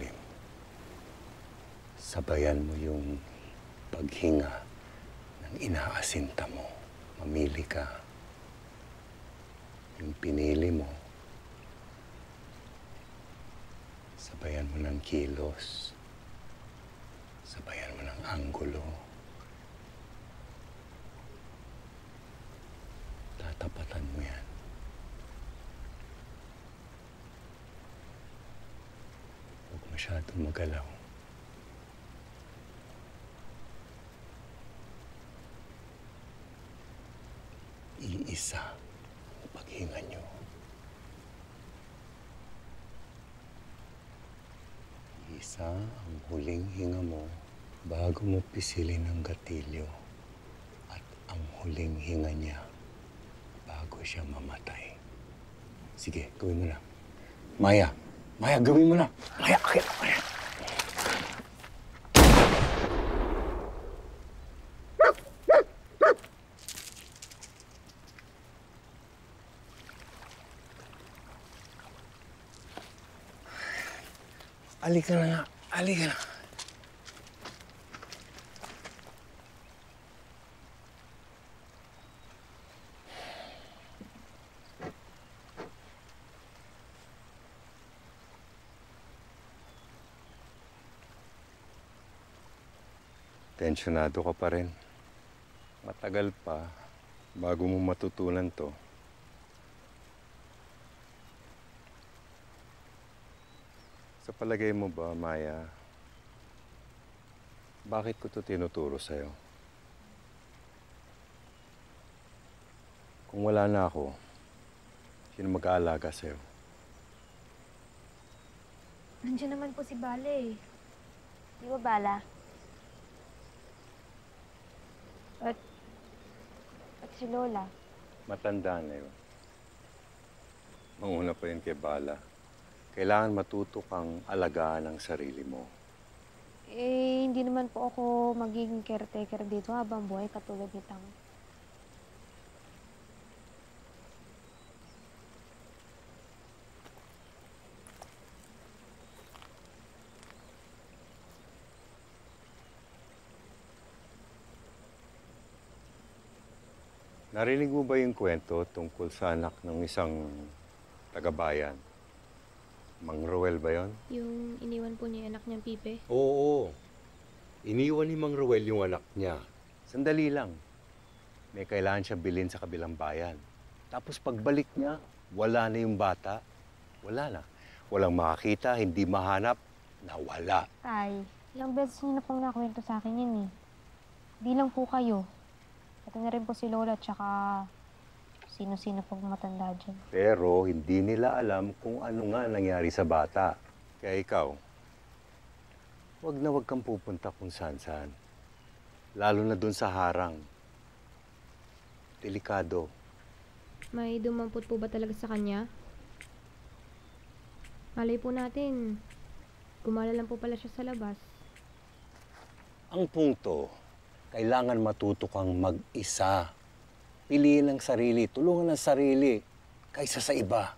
malalim. Sabayan mo yung paghinga ng inaasinta mo. Mamili ka. Yung pinili mo, sabayan mo ng kilos. Sabayan mo ng anggulo. Tatapatan mo yan. Huwag masyadong magalaw. Iisa ang paghinga nyo. Iisa ang huling hinga mo bago mo pisilin ang gatilyo. At ang huling hinga niya bago siya mamatay. Sige, gawin mo na. Maya! Maya, gawin mo na! Maya, akit! Maya! Halika na nga. Halika na. Tensyonado ka pa rin. Matagal pa bago mo matutunan to. Sa palagay mo ba, Maya, bakit ko ito tinuturo sa'yo? Kung wala na ako, sino mag-aalaga sa'yo? Nandiyan naman po si Bala eh. Di ba, Bala? At si Lola. Matanda na yun. Mauna pa yun kay Bala. Kailangan matuto kang alagaan ang sarili mo. Eh, hindi naman po ako magiging caretaker dito habang buhay katulad ni Tang. Narinig mo ba yung kwento tungkol sa anak ng isang taga-bayan? Mang Roel ba yon? Yung iniwan po niya anak niyang Pipe? Oo. Iniwan ni Mang Roel yung anak niya. Sandali lang. May kailangan siya bilhin sa kabilang bayan. Tapos pagbalik niya, wala na yung bata. Wala na. Walang makakita, hindi mahanap, nawala. Tay, ilang beses niyo na pong nakwento sa akin yun eh. Di lang po kayo. Pati na rin po si Lola at saka sino-sino pong matanda dyan. Pero hindi nila alam kung ano nga nangyari sa bata. Kaya ikaw, wag kang pupunta kung saan-saan. Lalo na dun sa harang. Delikado. May dumampot po ba talaga sa kanya? Malay po natin, gumala lang po pala siya sa labas. Ang punto, kailangan matuto kang mag-isa. Piliin ang sarili, tulungan ang sarili, kaysa sa iba.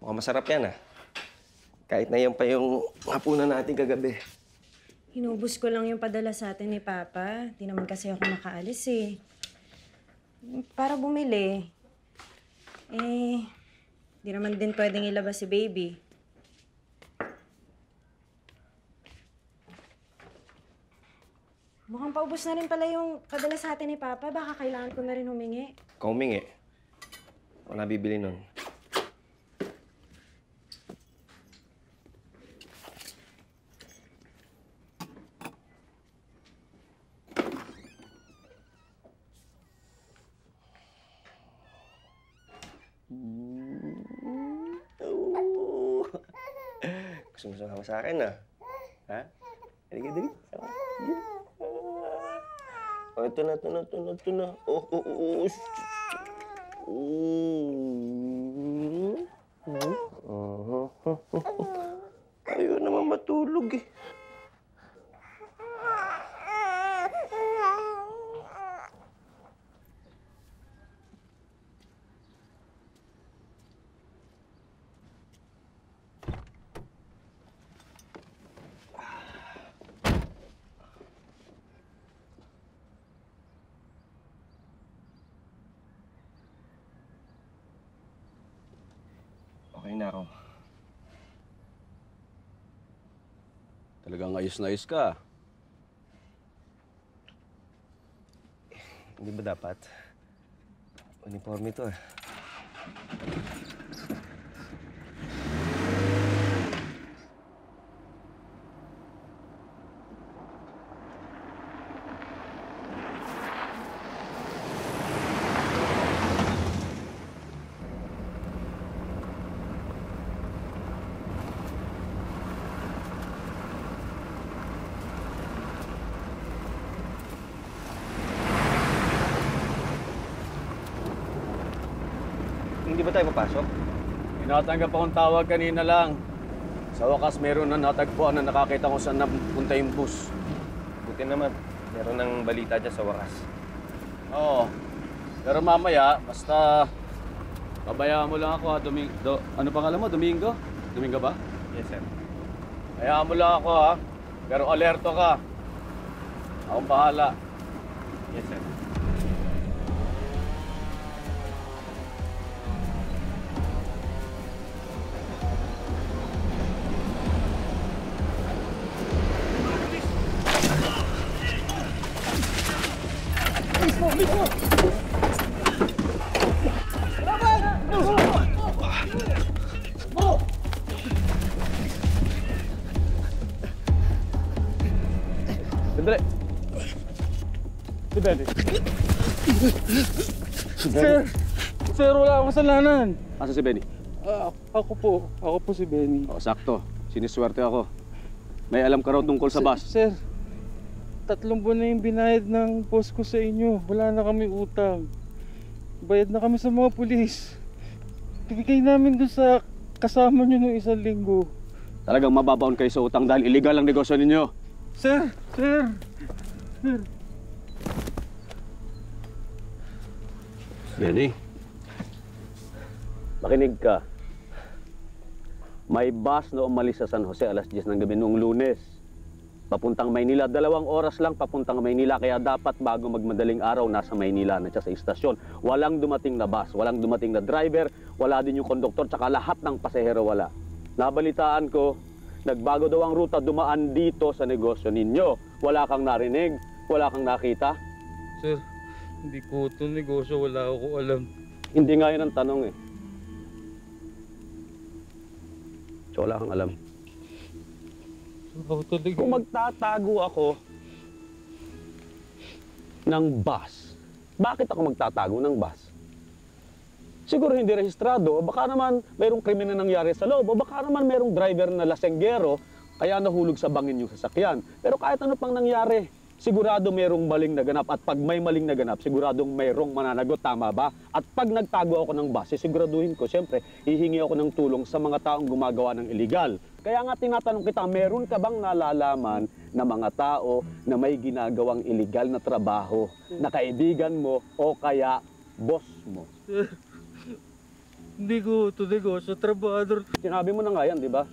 Mukhang masarap yan, ah. Kahit na yan pa yung hapunan natin kagabi. Hinubos ko lang yung padala sa atin ni Papa. Di naman kasi ako makaalis eh. Para bumili. Di naman din pwedeng ilabas si baby. Mukhang paubos na rin pala yung padala sa atin ni Papa. Baka kailangan ko na rin humingi. Kung humingi, wala bibili nun. Gusto mo sumama sa akin, ah? Ha? Halika, dali. Sama. Oh, ito na. Oh. Ayaw naman matulog, eh. Okay na ako. Talagang ayos na ayos ka. Hindi ba dapat? Uniforme to, eh. Hindi ba tayo papasok? Tinatanggap akong tawag kanina lang. Sa wakas, meron na natagpuan na nakakita kung saan napunta yung bus. Buti naman. Meron ng balita dyan sa wakas. Oo. Pero mamaya, basta pabayaan mo lang ako ha, ano pangalan mo? Domingo? Domingo ba? Yes, sir. Hayaan mo lang ako ha. Pero alerto ka. Akong bahala. Yes, sir. Sandali. Si Benny. Sir, wala akong kasalanan. Asa si Benny? Ako po si Benny. O, sakto. Siniswerte ako. May alam ka raw tungkol sa bus. Sir, 3 buwan na yung binayad ng boss ko sa inyo. Wala na kami utang. Bayad na kami sa mga pulis. Bibigay namin doon sa kasama nyo nung 1 linggo. Talagang mababaon kayo sa utang dahil illegal ang negosyo ninyo. Sir! Benny, makinig ka. May bus na umalis sa San Jose alas 10 ng gabi noong Lunes. Papuntang Maynila. 2 oras lang papuntang Maynila. Kaya dapat bago magmadaling araw, nasa Maynila na siya sa istasyon. Walang dumating na bus, walang dumating na driver, wala din yung konduktor, tsaka lahat ng pasahero wala. Nabalitaan ko, nagbago daw ang ruta dumaan dito sa negosyo ninyo. Wala kang narinig, wala kang nakita. Sir, hindi ko ito negosyo. Wala ako alam. Hindi nga yun ang tanong eh. So wala kang alam. Ako talaga. Kung magtatago ako ng bus, bakit ako magtatago ng bus? Siguro hindi rehistrado, baka naman mayroong krimen na nangyari sa loob, o baka naman mayroong driver na lasenggero, kaya nahulog sa bangin yung sasakyan. Pero kahit ano pang nangyari, sigurado mayroong maling naganap. At pag may maling naganap, siguradong mayroong mananagot, tama ba? At pag nagtago ako ng bus, siguraduhin ko, siyempre, hihingi ako ng tulong sa mga taong gumagawa ng illegal. Kaya nga tinatanong kita, meron ka bang nalalaman na mga tao na may ginagawang illegal na trabaho na kaibigan mo o kaya boss mo? Hindi ko ito negosyo, trabador. Sinabi mo na nga yan, di ba?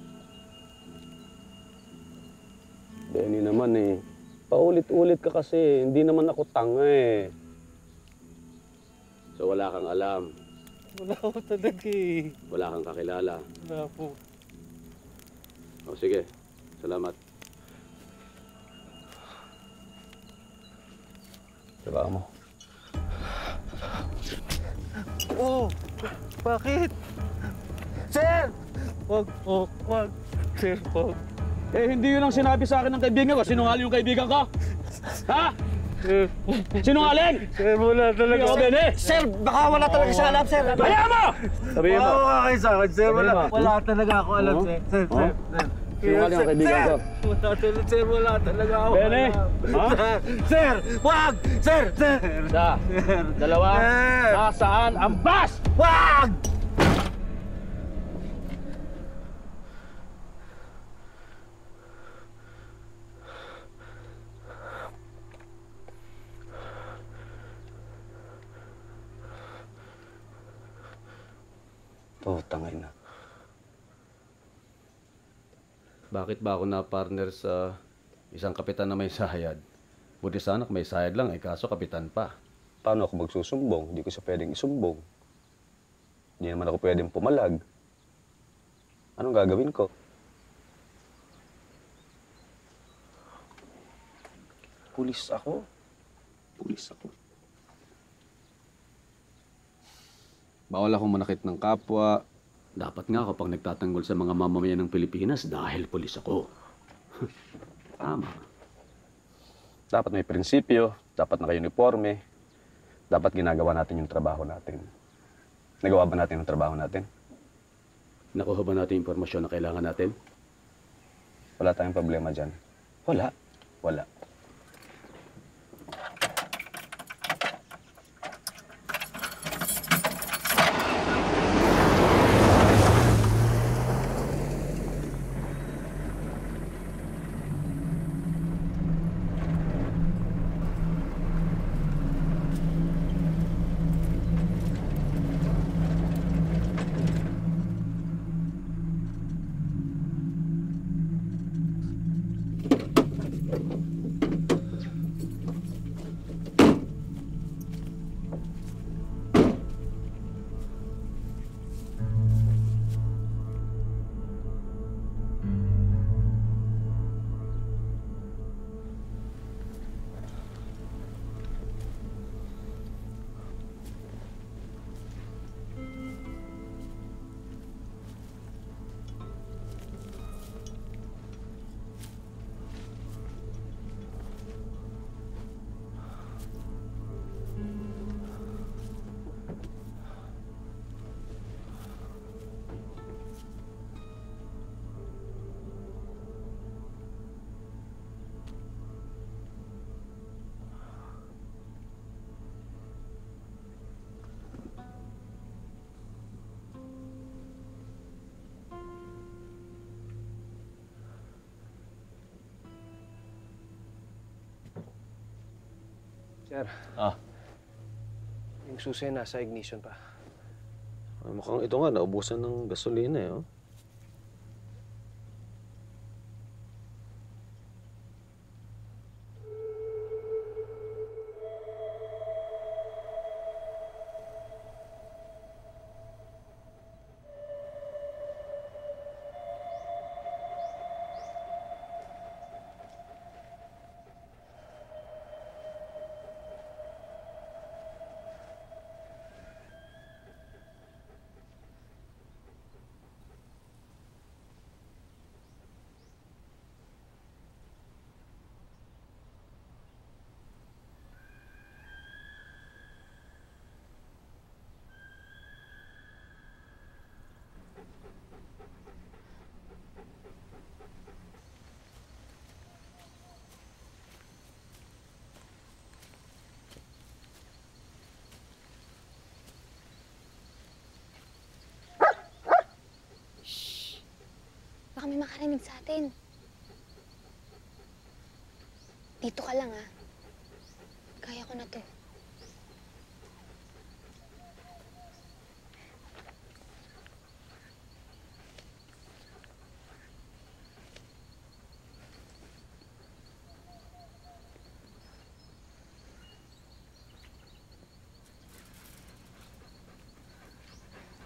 Benny naman eh. Paulit-ulit ka kasi. Hindi naman ako tanga eh. So wala kang alam. Wala ko talaga eh. Wala kang kakilala. Wala po. O sige. Salamat. Trabaho mo. Oh! Bakit? Sir! Wag. Sir, wag. Eh, hindi yun ang sinabi sa akin ng kaibigan ko. Sinungaling yung kaibigan ko? Ha? Sir, Sinungaling? sir, wala talaga. Ikaw, Benny! Sir, baka wala talaga siya alam, sir. Kaya mo! Sabihin mo. Wala kayo sa akin, sir. Sabihin mo. Wala talaga ako alam, Oh? sir. Sir, Oh? sir. Sinungaling ang kaibigan ko. Wala talaga, sir. Wala talaga ako. Benny! Ha? Sir, wag! Sir, sir! Isa, dalawa, Sir! nasaan ang bus? Wag! Tangay na. Bakit ba ako na-partner sa isang kapitan na may sayad? Buti sana kung may sayad lang, kaso kapitan pa. Paano ako magsusumbong? Hindi ko siya pwedeng isumbong. Hindi naman ako pwedeng pumalag. Anong gagawin ko? Pulis ako? Pulis ako. Bawal akong manakit ng kapwa. Dapat nga ako pag nagtatanggol sa mga mamamayan ng Pilipinas dahil pulis ako. Tama. Dapat may prinsipyo, dapat naka-uniforme, dapat ginagawa natin yung trabaho natin. Nagawa ba natin yung trabaho natin? Nakuha ba natin yung impormasyon na kailangan natin? Wala tayong problema dyan. Wala. Wala. Sir. Yung susi nasa ignition pa. Mukhang ito nga, naubusan ng gasolina eh. Oh. Baka may makarinig sa atin. Dito ka lang, ah. Kaya ko na to.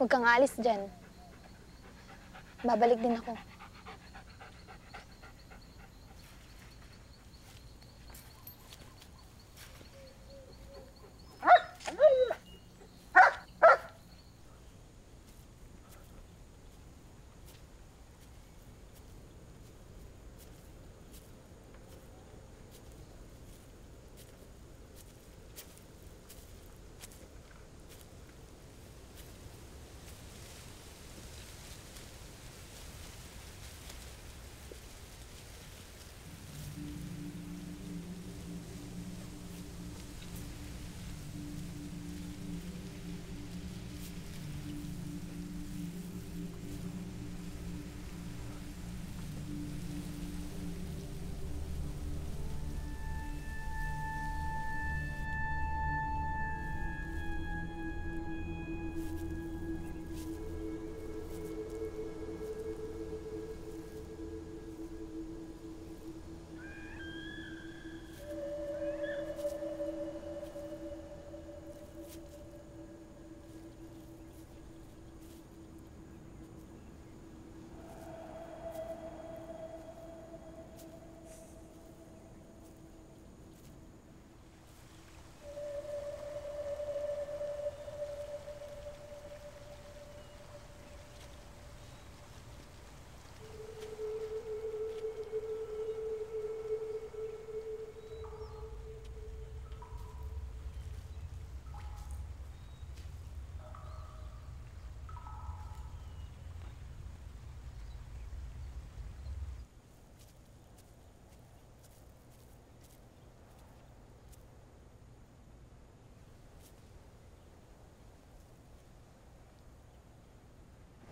Huwag kang aalis dyan. Babalik din ako.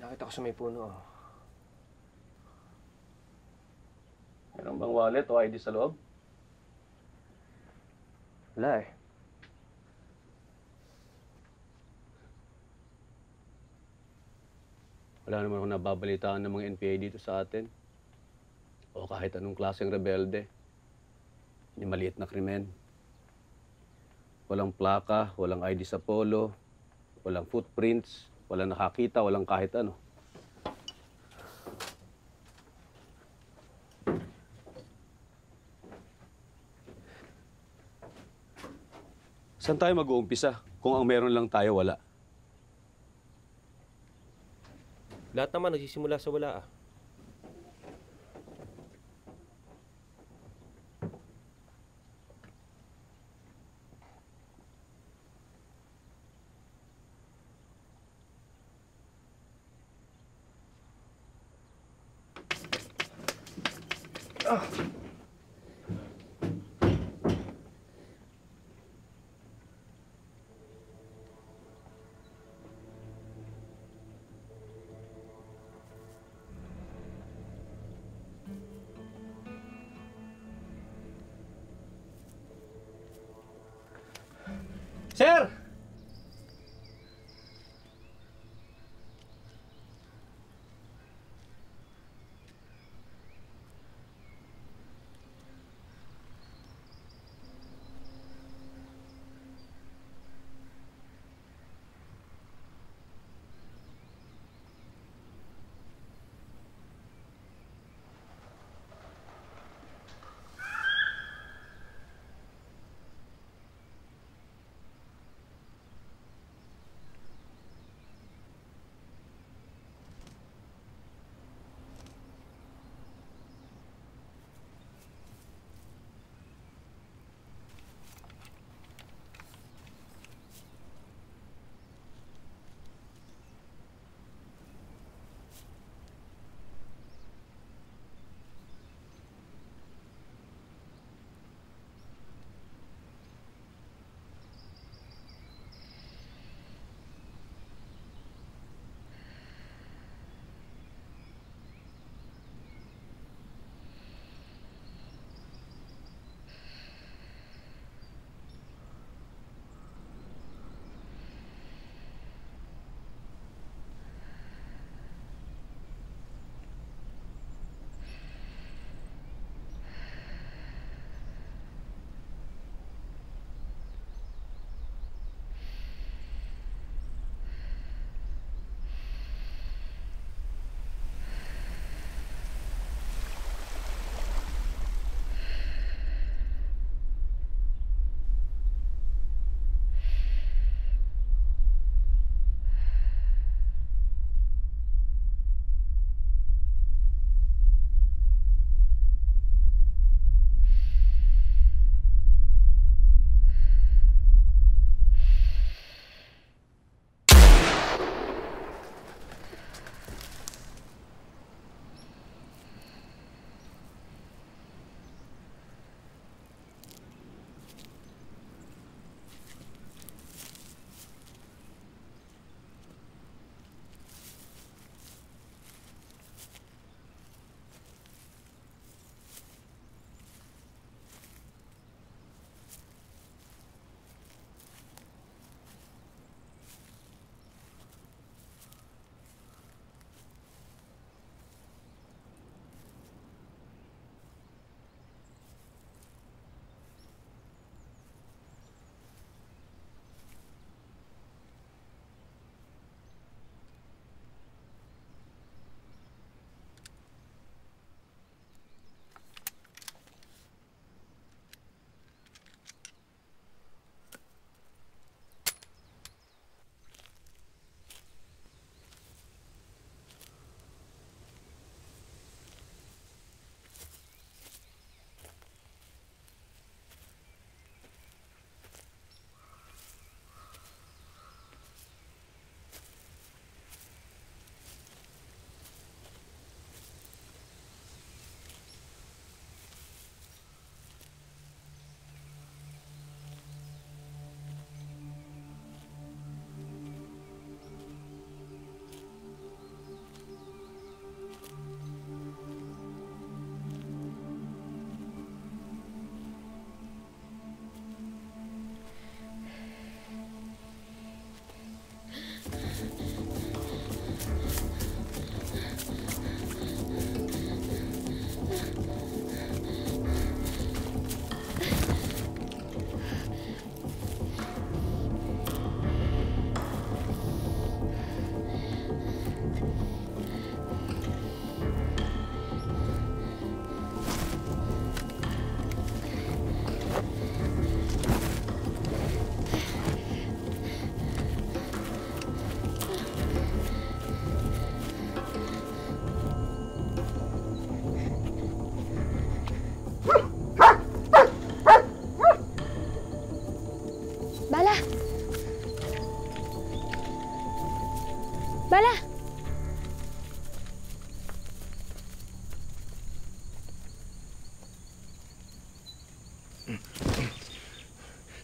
Nakita ko sa may puno. Meron bang wallet o ID sa loob? Wala eh. Wala naman akong nababalitaan ng mga NPA dito sa atin. O kahit anong klaseng rebelde. Yung maliit na krimen. Walang plaka, walang ID sa polo, walang footprints, walang nakakita, walang kahit ano. Saan tayo mag-uumpisa kung ang meron lang tayo wala? Lahat naman nagsisimula sa wala ah. Sir!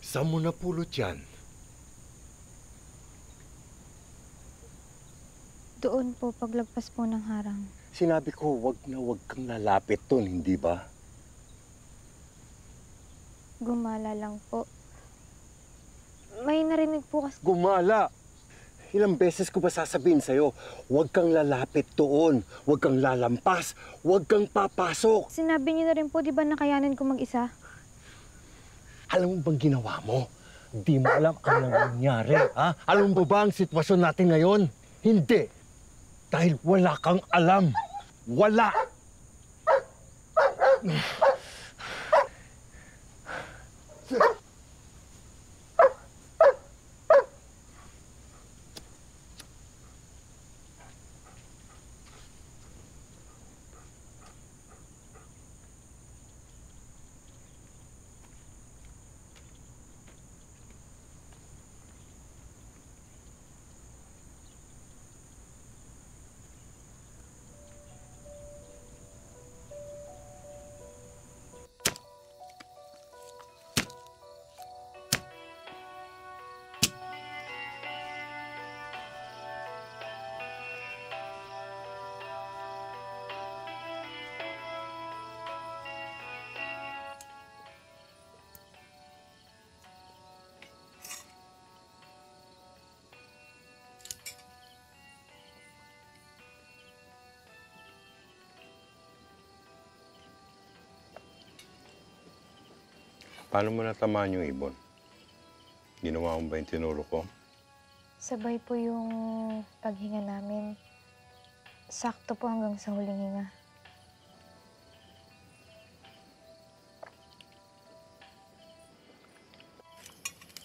Saan mo napulot yan? Doon po, paglagpas po ng harang. Sinabi ko, wag na wag kang lalapit doon, hindi ba? Gumala lang po. May narinig po kasi... Gumala! Ilang beses ko ba sasabihin sa'yo, wag kang lalapit doon, wag kang lalampas, wag kang papasok. Sinabi niyo na rin po, di ba nakayanan ko mag-isa? Alam mo bang ginawa mo? Di mo alam ang nangyari, ha? Alam mo ba ang sitwasyon natin ngayon? Hindi. Dahil wala kang alam. Wala! Paano mo natamaan yung ibon? Ginawa mo ba yung tinuro ko? Sabay po yung paghinga namin. Sakto po hanggang sa huling hinga.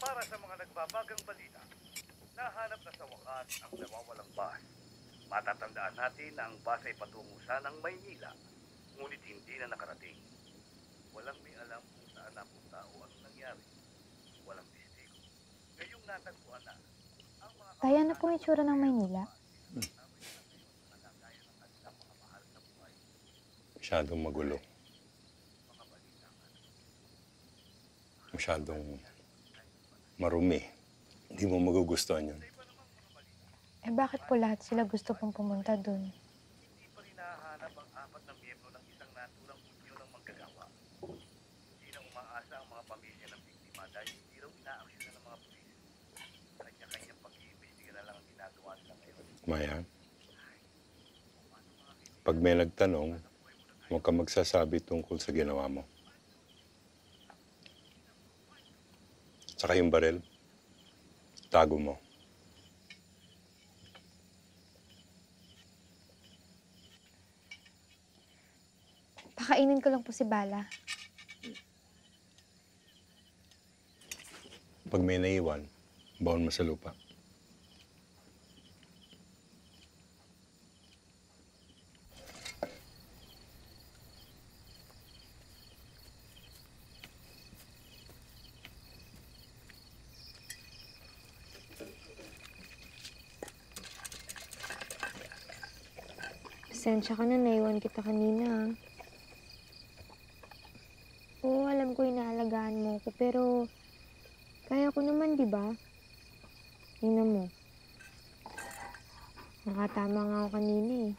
Para sa mga nagbabagang balita, nahanap na sa wakas ang nawawalang bus. Matatandaan natin na ang bus ay patungo sanang Maynila, ngunit hindi na nakarating. Walang may alam kung saan napunta o anong nangyari. Walang testigo. Ngayong natagpuan na, ang mga Kaya na po itsura ng Maynila. Masyadong magulo. Masyadong marumi. Hindi mo magugustuhan yun. Eh bakit po lahat sila gusto pong pumunta dun? hindi pa rin nahahanap ang apat na miyembro ng isang naturang unyo ng manggagawa. Hindi na umaasa ang mga pamilya ng biktima dahil hindi raw inaaksyon ng mga pulis. Kanya-kanyang pag-iimbestiga na lang ang ginagawa nila ngayon. Maya, pag may nagtanong, huwag ka magsasabi tungkol sa ginawa mo. Saka yung baril, tago mo. Pakainin ko lang po si Bala. Pag may naiwan, baon mo sa lupa. Pasensya ka na, naiwan kita kanina. Oo, alam ko inaalagaan mo ko, pero kaya ko naman, di ba? Tingnan mo. Nakatama nga ako kanina eh.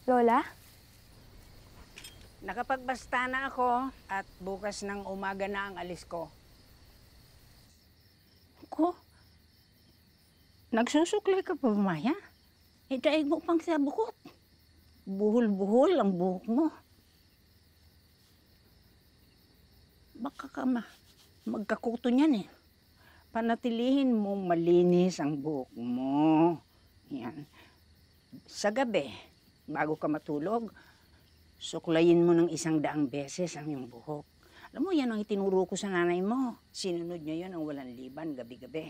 Lola? Nakapagbasta na ako at bukas ng umaga na ang alis ko. Ko? Nagsusukli ka pa, Maya? Itaig mo pang sa bukot. buhol-buhol ang buhok mo. Baka ka magkakuto niyan eh. Panatilihin mong malinis ang buhok mo. Yan. Sa gabi, bago ka matulog, suklayin mo ng 100 beses ang iyong buhok. Alam mo, yan ang itinuro ko sa nanay mo. Sinunod niya yun ang walang liban gabi-gabi.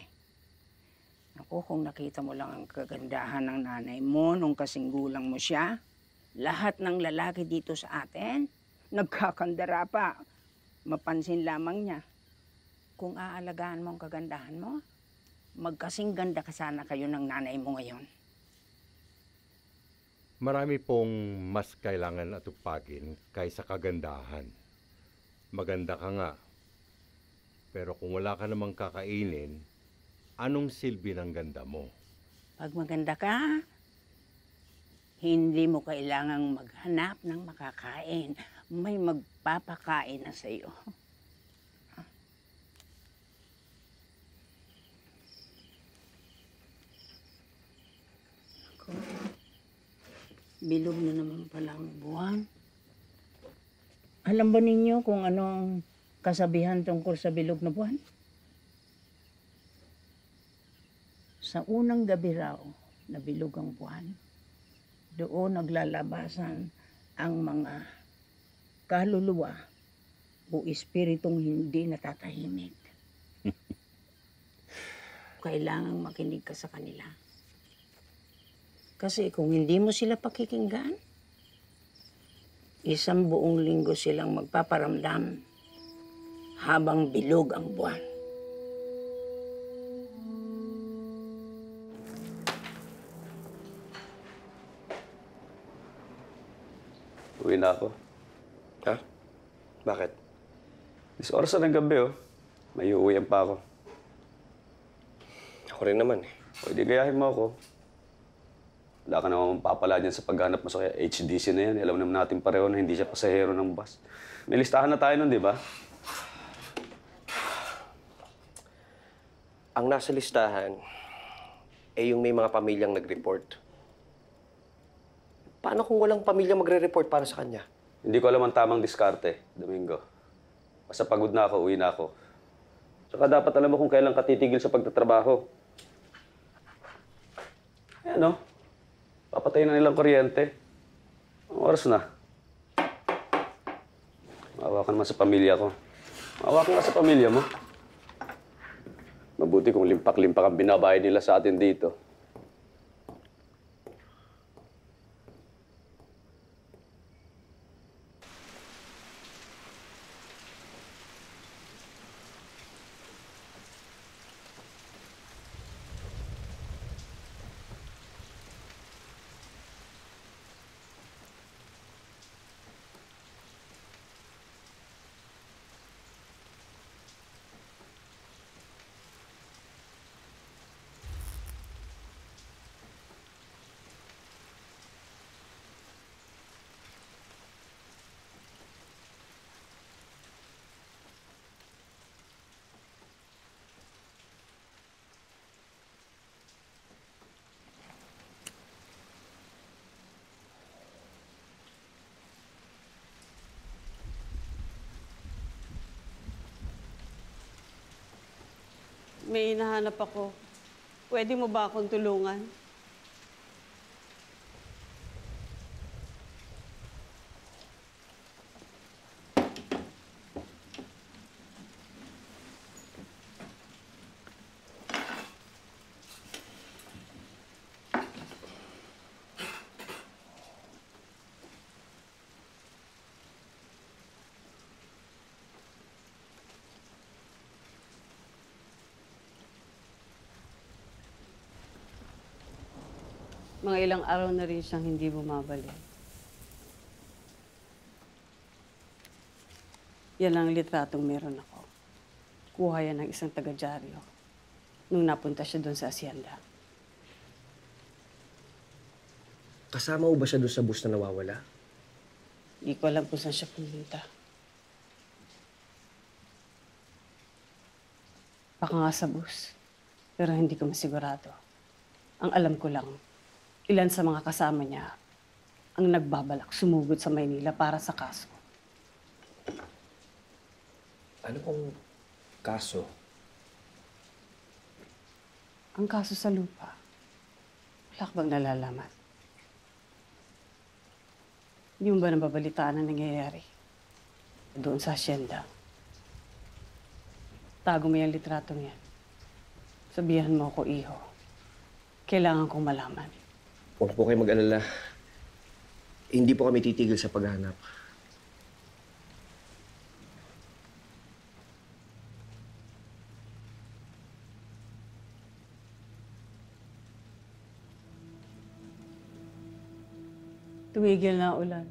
Ako, kung nakita mo lang ang kagandahan ng nanay mo nung kasing gulang mo siya, lahat ng lalaki dito sa atin, nagkakandara pa. Mapansin lamang niya. Kung aalagaan mo ang kagandahan mo, magkasing ganda ka sana kayo ng nanay mo ngayon. Marami pong mas kailangan atupagin kaysa kagandahan. Maganda ka nga. Pero kung wala ka namang kakainin, anong silbi ng ganda mo? Pag maganda ka, hindi mo kailangang maghanap ng makakain. May magpapakain na sa iyo. Bilog na naman pala ang buwan. Alam ba ninyo kung anong kasabihan tungkol sa bilog na buwan? Sa unang gabi raw na bilog ang buwan, doon naglalabasan ang mga kaluluwa o espiritong hindi natatahimik. Kailangang makinig ka sa kanila. Kasi kung hindi mo sila pakikinggan, 1 buong linggo silang magpaparamdam habang bilog ang buwan. Uwi na ako. Ha? Bakit? 10 oras na ng gabi, oh. May uuwian pa ako. Ako rin naman eh. Pwede gayahin mo ako. Wala ka naman mapapala dyan sa paghanap mo sa HDC na yan. Alam naman natin pareho na hindi siya pasahero ng bus. May listahan na tayo nun, di ba? Ang nasa listahan ay yung may mga pamilyang nag-report. Paano kung walang pamilya magre-report para sa kanya? Hindi ko alam ang tamang diskarte, Domingo. Basta pagod na ako, uwi na ako. Saka dapat alam mo kung kailan ka titigil sa pagtatrabaho. Ayan, no? Papatayin na nilang kuryente. Ang oras na. Maawa ka naman sa pamilya ko. Maawa ka nga sa pamilya mo. Mabuti kung limpak-limpak ang binabayad nila sa atin dito. May hinahanap ako. Pwede mo ba akong tulungan? Mga ilang araw na rin siyang hindi bumabalik. Yan ang litratong meron ako. Kuha yan ng isang taga-dyaryo nung napunta siya doon sa asyenda. Kasama mo ba siya doon sa bus na nawawala? Hindi ko alam kung saan siya pumunta. Baka nga sa bus, pero hindi ko masigurado. Ang alam ko lang, ilan sa mga kasama niya ang nagbabalak sumugod sa Maynila para sa kaso. Ano pong kaso? Ang kaso sa lupa. Wala ka bang nalalaman? Hindi mo ba nababalitaan ang nangyayari? Doon sa asyenda. Tago mo yung litratong yan. Sabihan mo ako, iho. Kailangan kong malaman. Huwag po kayo mag-alala. Hindi po kami titigil sa paghahanap. Tumigil na ang ulan.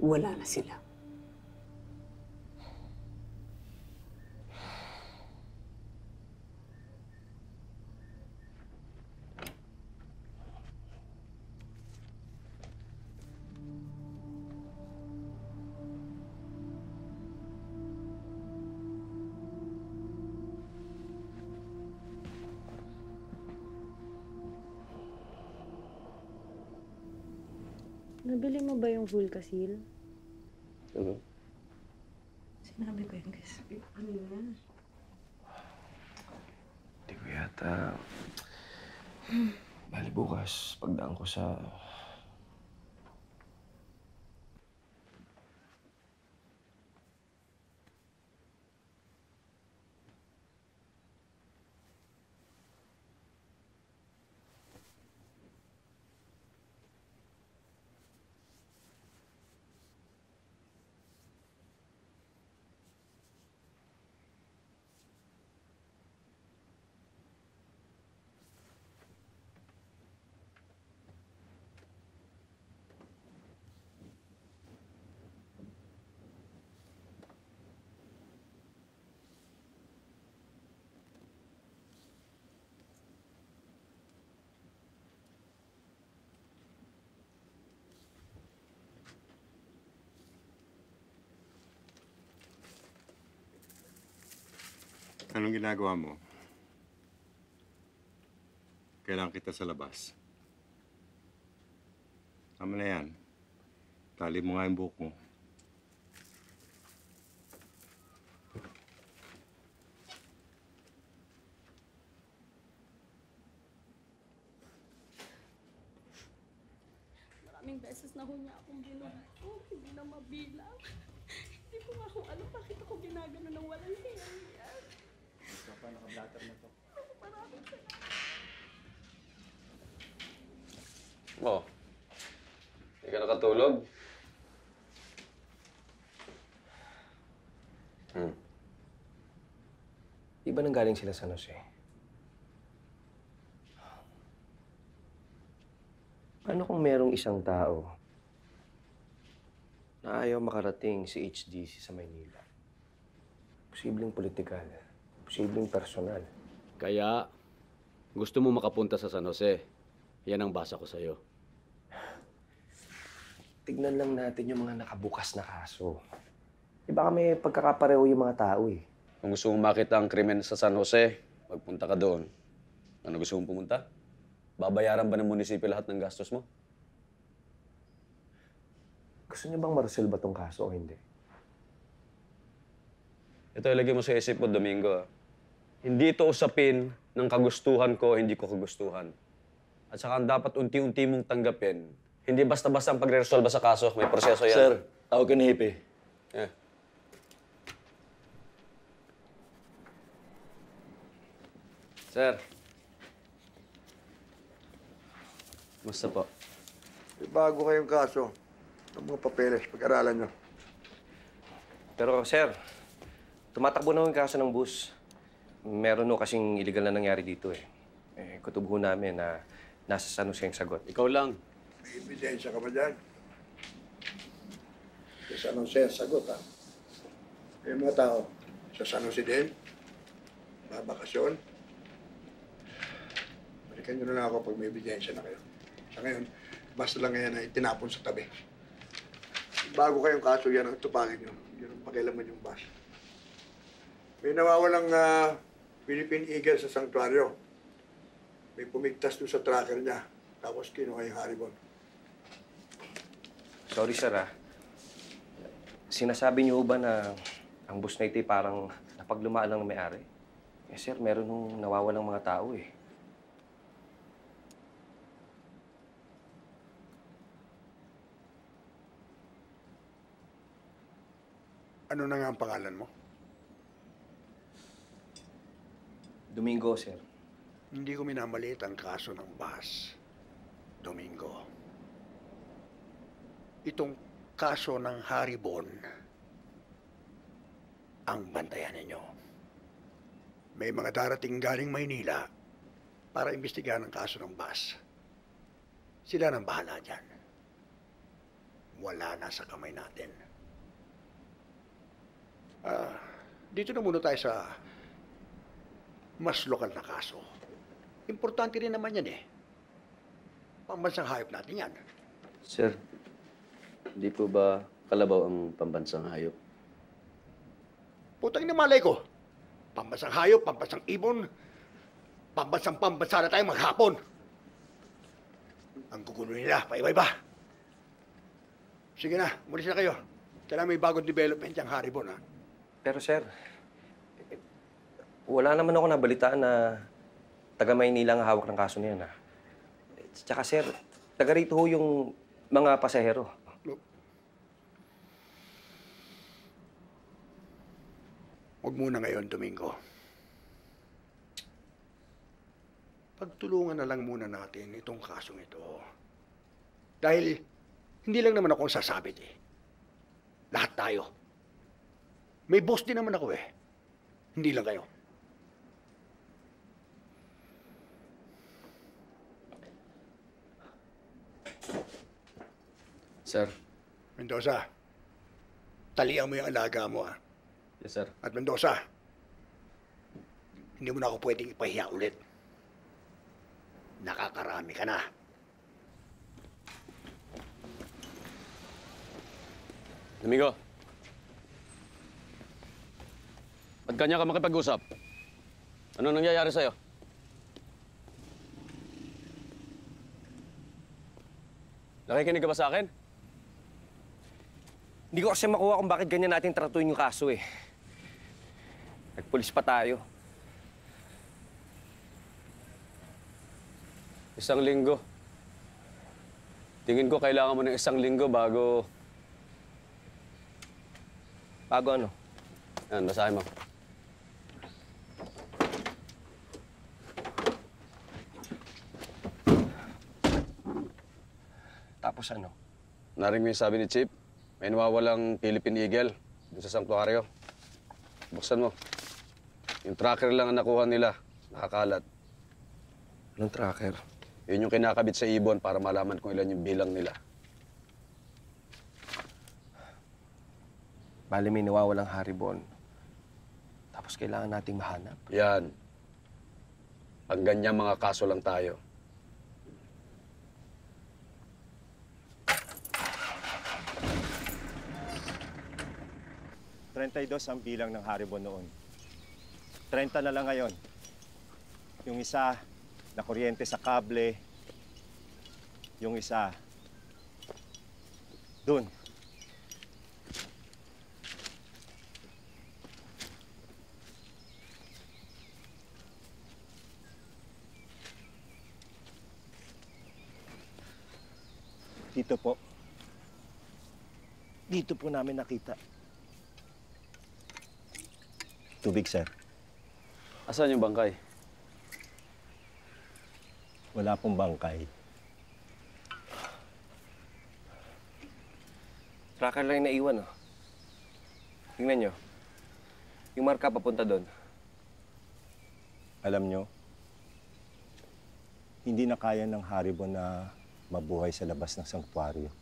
Wala na sila. Nabili mo ba yung Vulcasil? Ano? Sinabi ko yun kasi. Ano yun? Hindi ko yata... Bali bukas, pagdaan ko sa... Anong ginagawa mo? Kailangan kita sa labas. Tama na yan. Tali mo nga yung buhok mo. Maraming beses na ho niya akong binugbog, hindi na mabilang. Hindi ko nga kung ano, bakit ako ginagano ng walang hiya. Pa, naka-blatter na to. Maraming salamat. Oh. Hindi ka nakatulog? Di ba nanggaling sila sa Jose? Paano kung merong isang tao na ayaw makarating si HDC sa Maynila? Posibleng politikal, posibleng personal. Kaya, gusto mo makapunta sa San Jose. Yan ang basa ko sa'yo. Tignan lang natin yung mga nakabukas na kaso. Di ba kami pagkakapareho yung mga tao eh? Kung gusto mong makita ang krimen sa San Jose, magpunta ka doon. Ano gusto mong pumunta? Babayaran ba ng munisipyo lahat ng gastos mo? Gusto niyo bang maresolba tong kaso o hindi? Ito, ilagay mo sa isip mo, Domingo. Hindi ito usapin ng kagustuhan ko, hindi ko kagustuhan. At saka dapat unti-unti mong tanggapin. Hindi basta-basta ang pagre-resolba sa kaso. May proseso yan. Sir, tawag ka ni Hipe. Yeah. Sir. Musta po? May bago kayong kaso. Ang mga papeles, pag-aralan nyo. Pero sir, tumatakbo na yung kaso ng bus. Meron no kasing illegal na nangyari dito eh. Kutob ho namin na nasa San Jose yung sagot. Ikaw lang. May ebidensya ka ba dyan? Sa San Jose, sagot ha. May mga tao, sa San Jose din, babakasyon. Balikan nyo na lang ako pag may ebidensya na kayo. Sa ngayon, basta lang ngayon na itinapon sa tabi. Bago kayong kaso, yan ang tupagin nyo. Yan ang pakialaman yung bus. May nawawalang Philippine Eagle sa sanctuaryo. May pumigtas doon sa tracker niya. Tapos kinuha yung haribon. Sorry, sir, ah. Sinasabi niyo ba na ang bus na ito parang napaglumaan lang ng may-ari? Eh, sir, meron nung nawawalang mga tao, eh. Ano na nga ang pangalan mo? Domingo, sir. Hindi ko minamaliit ang kaso ng bus, Domingo. Itong kaso ng haribon ang bantayan ninyo. May mga darating galing Maynila para imbestigahan ang kaso ng bus. Sila nang bahala dyan. Wala na sa kamay natin. Dito na muna tayo sa mas lokal na kaso. Importante rin naman yan eh. Pambansang hayop natin yan. Sir, hindi po ba kalabaw ang pambansang hayop? Putang na malay ko. Pambansang hayop, pambansang ibon, pambansa na tayo maghapon. Ang gugulo nila, paiba-iba. Sige na, umalis na kayo. Kailangan may bagong development yung haribon, ha? Pero, sir, wala naman ako nabalitaan na taga Maynila ang hawak ng kaso niyan, ha? Tsaka, sir, taga rito ho yung mga pasahero. Huwag muna ngayon, Domingo. Pagtulungan na lang muna natin itong kasong ito. Dahil hindi lang naman ako ang sasabit eh. Lahat tayo. May boss din naman ako eh. Hindi lang kayo. Sir. Mendoza, talian mo yung alaga mo, ha? Yes, sir. At Mendoza, hindi mo na ako pwedeng ipahiya ulit. Nakakarami ka na. Domingo. Ba't kanya ka makipag-usap? Ano nangyayari sa'yo? Nakikinig ka ba sa akin? Hindi ko kasi makuha kung bakit ganyan natin tratuin yung kaso, eh. Nagpulis pa tayo. 1 linggo. Tingin ko kailangan mo ng 1 linggo bago... Bago ano? Yan, basahin mo. Tapos ano? Narinig mo yung sabi ni Chief? May nawawalang Philippine Eagle dun sa sanktuaryo. Buksan mo. Yung tracker lang ang nakuha nila. Nakakalat. Anong tracker? Yun yung kinakabit sa ibon para malaman kung ilan yung bilang nila. Bale, may nawawalang haribon. Tapos kailangan nating mahanap. Yan. Pag ganyan mga kaso lang tayo. Ang bilang ng haribon noon. 30 na lang ngayon. Yung isa, na kuryente sa kable. Yung isa, dun. Dito po. Dito po namin nakita. Tubig, sir. Asan yung bangkay? Wala pong bangkay. Tracker lang yung naiwan, oh. Tingnan nyo. Yung marka papunta doon. Alam nyo, hindi na kaya ng haribon na mabuhay sa labas ng sanktuaryo.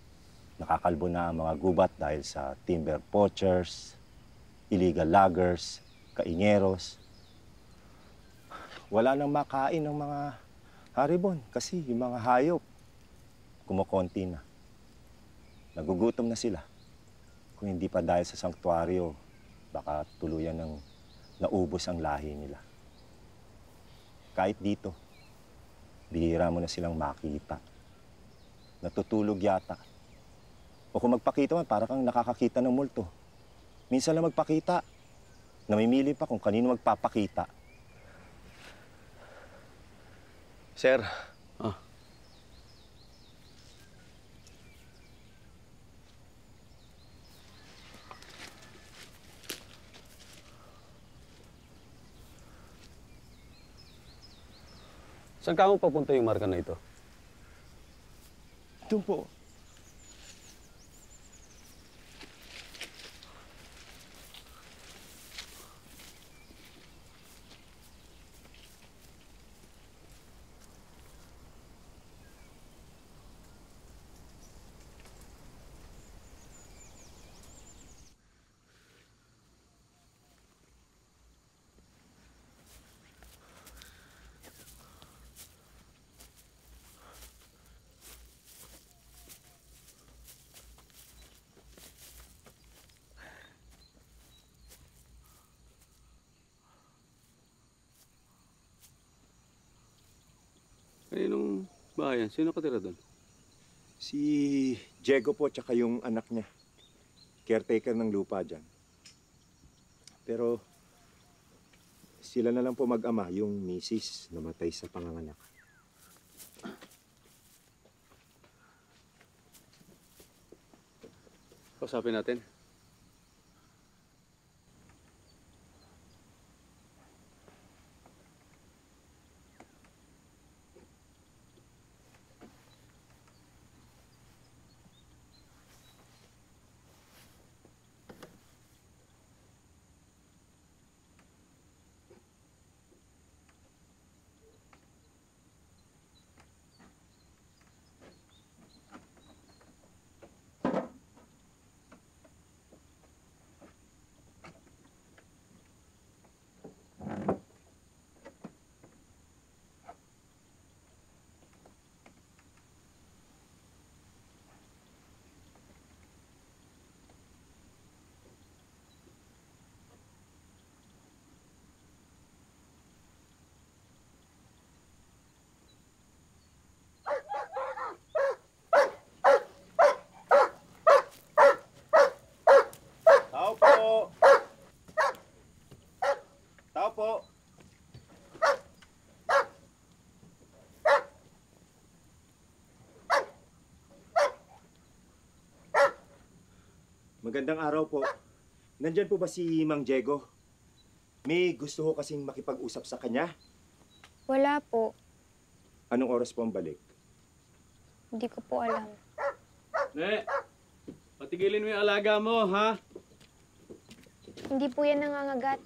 Nakakalbo na ang mga gubat dahil sa timber poachers, illegal loggers, kaingeros. Wala nang makain ng mga haribon kasi yung mga hayop kumukonti na. Nagugutom na sila. Kung hindi pa dahil sa sanktuaryo, baka tuluyan ng naubos ang lahi nila. Kahit dito, bihira mo na silang makita. Natutulog yata. O kung magpakita man, para kang nakakakita ng multo. Minsan lang magpakita. Namimili pa kung kanino magpapakita. Sir. Saan ka mo papunta yung marka na ito? Doon po. Kaninong bayan? Sino katira doon? Si Diego po, tsaka yung anak niya. Caretaker ng lupa dyan. Pero sila na lang po mag-ama, yung misis namatay sa panganganak. Kausapin natin. Tao po! Tao po! Magandang araw po. Nandyan po ba si Mang Diego? May gusto ko kasing makipag-usap sa kanya. Wala po. Anong oras po ang balik? Hindi ko po alam. Ne, patigilin mo yung alaga mo, ha? Hindi po yan nangangagat.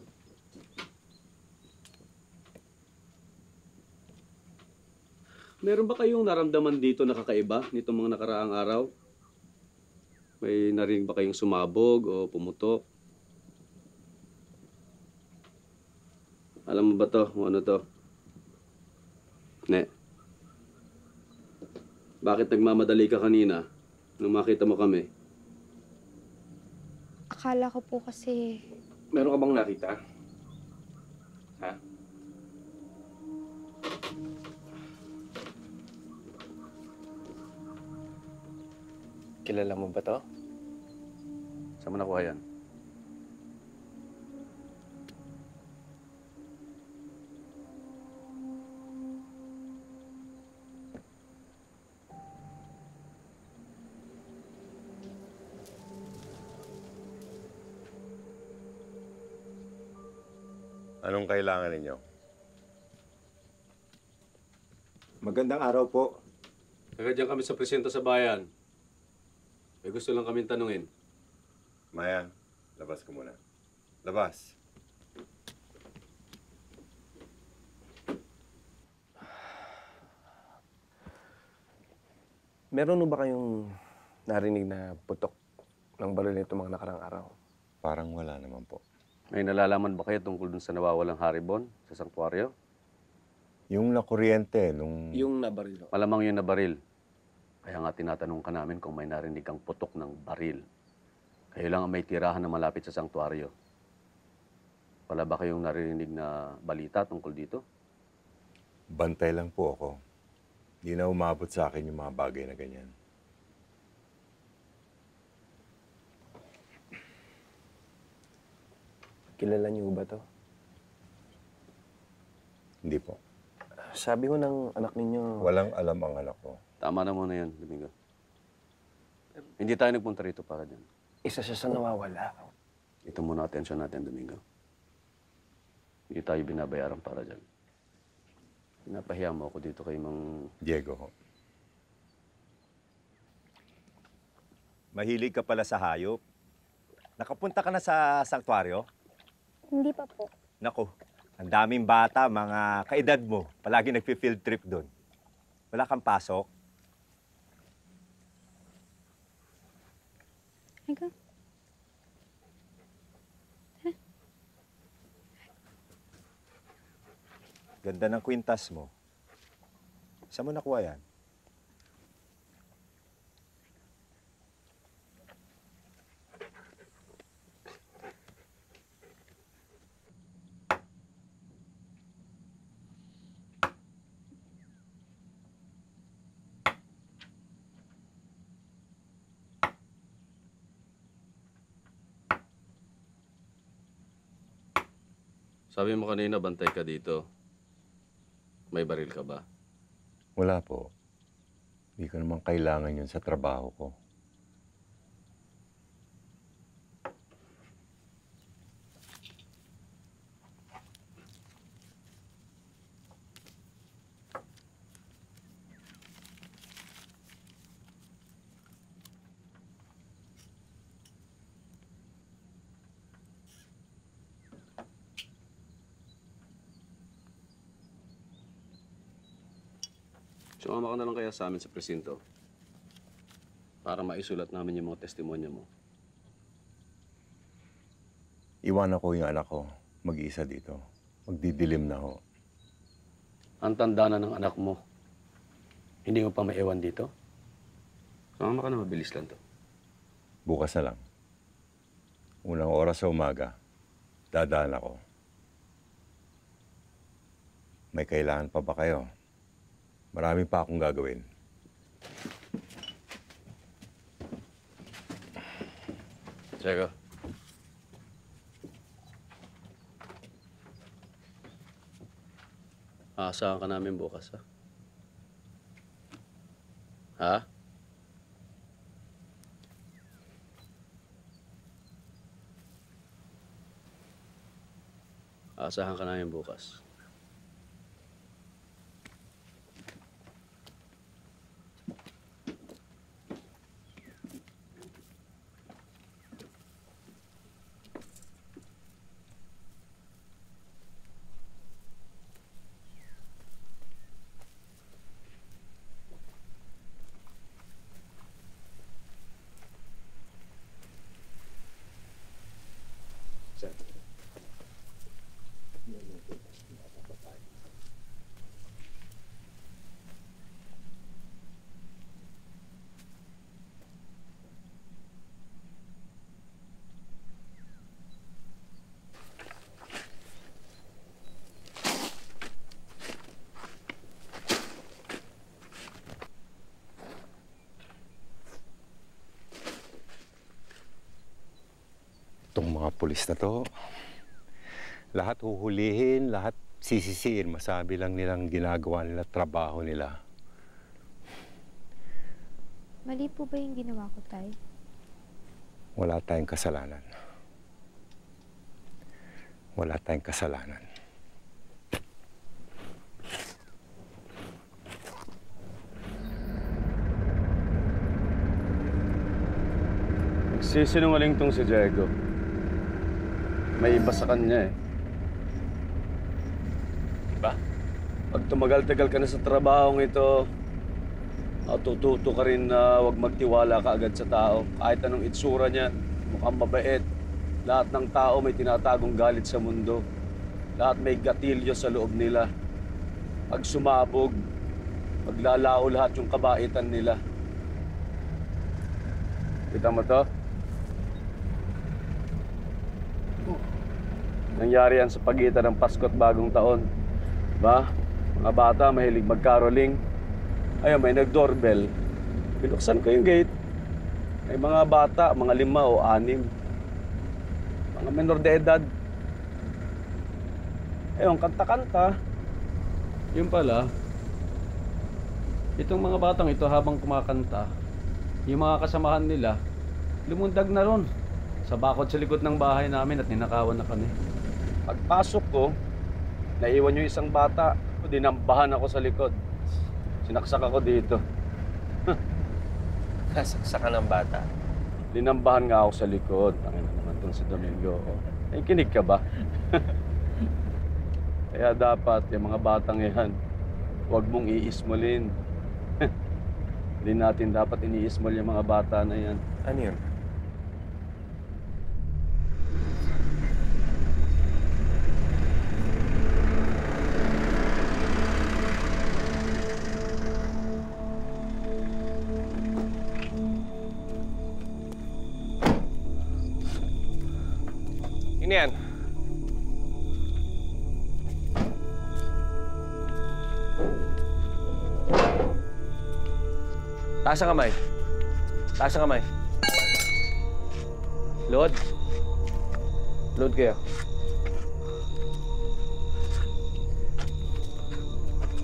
Meron ba kayong naramdaman dito na kakaiba nitong mga nakaraang araw? May narinig ba kayong sumabog o pumutok? Alam mo ba to? Kung ano to? Ne. Bakit nagmamadali ka kanina nung makita mo kami? Akala ko po kasi... Meron ka bang nakita? Ha? Kilala mo ba to? Saan mo nakuha yan? Anong kailangan ninyo? Magandang araw po. Taga dyan kami sa presinto sa bayan. May gusto lang kaming tanungin. Maya, labas ka muna. Labas. Meron ba kayong narinig na putok ng baril nito mga nakarang araw? Parang wala naman po. May nalalaman ba kayo tungkol dun sa nawawalang haribon sa sanktuaryo? Yung nakuryente, nung... Yung nabaril. Malamang yun na baril. Kaya nga tinatanong ka namin kung may narinig kang putok ng baril. Kayo lang ang may tirahan na malapit sa sanktuaryo. Wala ba kayong narinig na balita tungkol dito? Bantay lang po ako. Hindi na umabot sa akin yung mga bagay na ganyan. Kilala niyo ba to? Hindi po. Sabi ko ng anak ninyo... Walang alam ang anak ko. Tama na muna yan, Domingo. Hindi tayo nagpunta rito para dyan. Isa siya sa nawawala. Ito muna atensyon natin, Domingo. Hindi tayo binabayaran para dyan. Pinapahiya mo ako dito kay Mang... Diego. Mahilig ka pala sa hayop. Nakapunta ka na sa sanktuaryo? Hindi pa po. Nako, ang daming bata, mga kaedad mo. Palagi nagpi-field trip doon. Wala kang pasok? Ikaw? Ganda ng kwintas mo. Saan mo nakuha yan? Sabi mo kanina, bantay ka dito. May baril ka ba? Wala po. Hindi ko naman kailangan yun sa trabaho ko. Sumama ka na lang kaya sa amin sa presinto para maisulat namin yung mga testimonya mo. Iwanan ko yung anak ko. Mag-iisa dito. Magdidilim na ho. Ang tanda na ng anak mo, hindi mo pa maiwan dito? Sumama ka na, mabilis lang to. Bukas na lang. Unang oras sa umaga, dadaan ako. May kailangan pa ba kayo? Marami pa akong gagawin. Diego. Aasahan ka namin bukas, ha? Ha? Aasahan ka namin bukas. Itong mga pulis na to, lahat huhulihin, lahat sisisiin. Masabi lang nilang ginagawa nila, trabaho nila. Mali po ba yung ginawa ko, Tay? Wala tayong kasalanan. Wala tayong kasalanan. Nagsisinungaling tong si Diego. May iba sa kanya eh. Diba? Pag tumagal-tagal ka na sa trabahong ito, matututo ka rin na huwag magtiwala ka agad sa tao. Kahit anong itsura niya, mukhang mabait. Lahat ng tao may tinatagong galit sa mundo. Lahat may gatilyo sa loob nila. Pag sumabog, maglalao lahat yung kabaitan nila. Kita mo to? Nangyari yan sa pagitan ng Pasko at Bagong Taon. Diba? Mga Mga bata, mahilig mag-caroling. Ayun, may nag-doorbell. Binuksan ko yung gate. May mga bata, mga 5 o 6. Mga menor de edad. Ayun, kanta-kanta. Yun pala, itong mga batang ito habang kumakanta, yung mga kasamahan nila, lumundag na ron sa bakod sa likod ng bahay namin at ninakawan na kami. Pagpasok ko, naiwan yung isang bata. Dinambahan ako sa likod. Sinaksak ako dito. Nasaksak ka ng bata? Dinambahan nga ako sa likod. Tangina naman itong si Domingo. Ay, kinig ka ba? Kaya dapat, yung mga batang yan, huwag mong iismolin. Hindi natin dapat iniismol yung mga bata na yan. Ano yun? Ano yan? Taas ang kamay. Taas ang kamay. Load. Load kayo.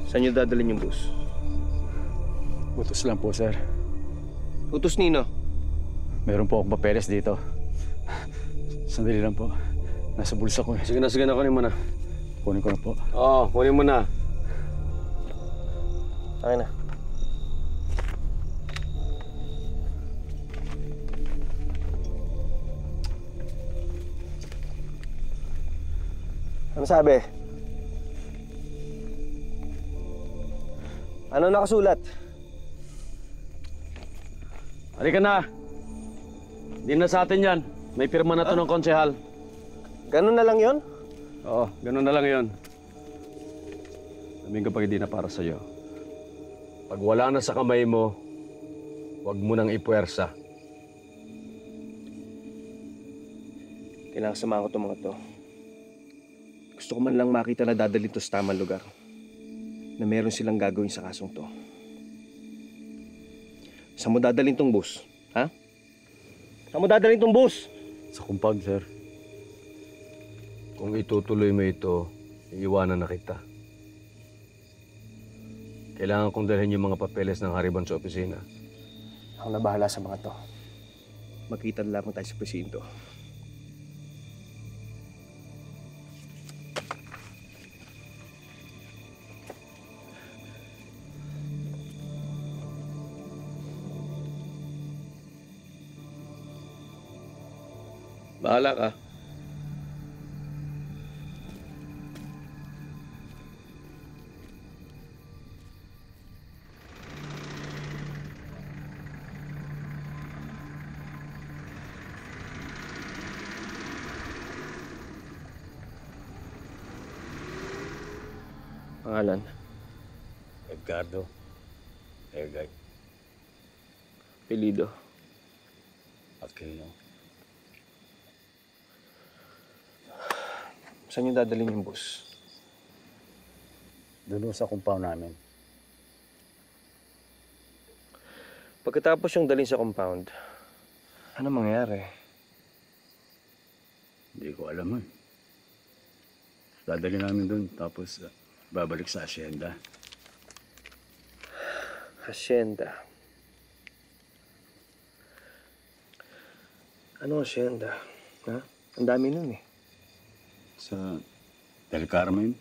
Saan nyo dadalhin yung bus? Utos lang po, sir. Utos nino? Meron po akong papeles dito. Sandali lang po. Nasa bulsa ko eh. Sige na, kunin mo na. Kunin ko na po. Oo, kunin mo na. Okay na. Ano sabi? Ano nakasulat? Halika na. Hindi na sa atin yan. May pirma na to ng konsehal. Ganun na lang yon? Oo, ganun na lang yon. Sabihin kapag hindi na para sa'yo. Pag wala na sa kamay mo, huwag mo nang ipuwersa. Kailangan samahan ko itong mga to. Gusto ko man lang makita na dadalhin to sa tamang lugar. Na meron silang gagawin sa kasong to. Saan mo dadalhin tong bus? Ha? Saan mo dadalhin tong bus? Sa compound, sir. Kung itutuloy mo ito, iiwanan na kita. Kailangan kong dalhin yung mga papeles ng Hariban sa opisina. Ako na bahala sa mga to. Magkita na lamang tayo sa presinto. Bahala ka. Pangalan? Edgardo. Egay. Apelido? Aquino. Saan yung dadalhin yung bus? Doon sa compound namin. Pagkatapos yung dalhin sa compound, ano mangyayari? Hindi ko alam eh. Dadali namin doon, tapos babalik sa asyenda. Hacienda. Ano asyenda? Ha? Ang dami nun eh. Sa Del Carmen.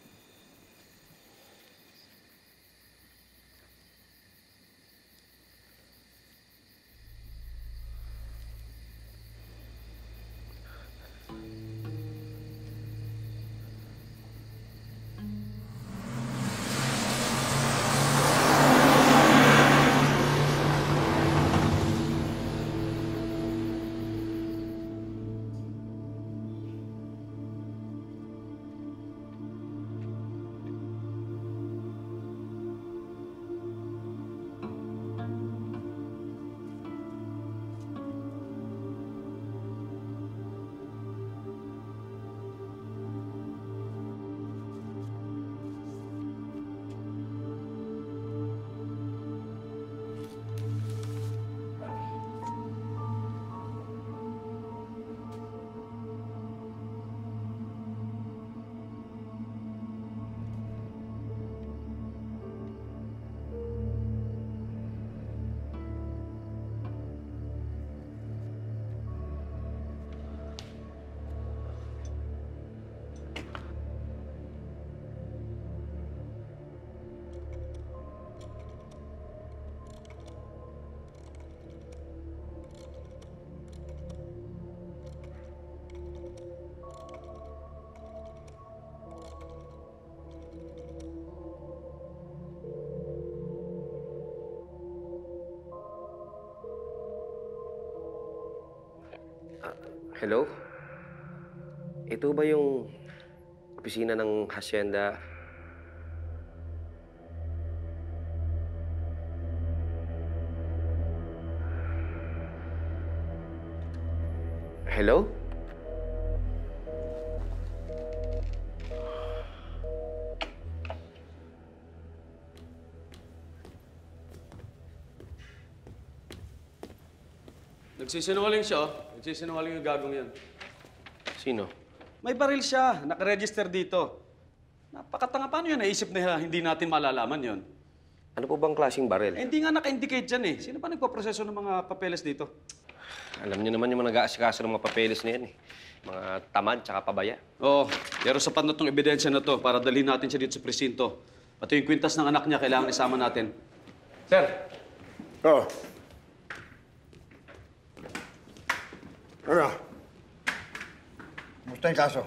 Hello? Ito ba yung opisina ng hacienda? Hello? Nagsisinungaling siya, oh. Nagsisinungaling yung gagong yan. Sino? May baril siya. Nakaregister dito. Napakatanga. Paano yun? Naisip na hindi natin malalaman yun. Ano po bang klaseng baril? Hindi nga naka-indicate dyan eh. Sino ba nagpaproseso ng mga papeles dito? Alam niyo naman yung mga nag-aasikaso ng mga papeles na yan eh. Mga tamad tsaka pabaya. Oo. Pero sapat na itong ebidensya na to para dalhin natin siya dito sa presinto. Pati yung kwintas ng anak niya, kailangan isama natin. Sir! Oo. Ano? Musta yung kaso?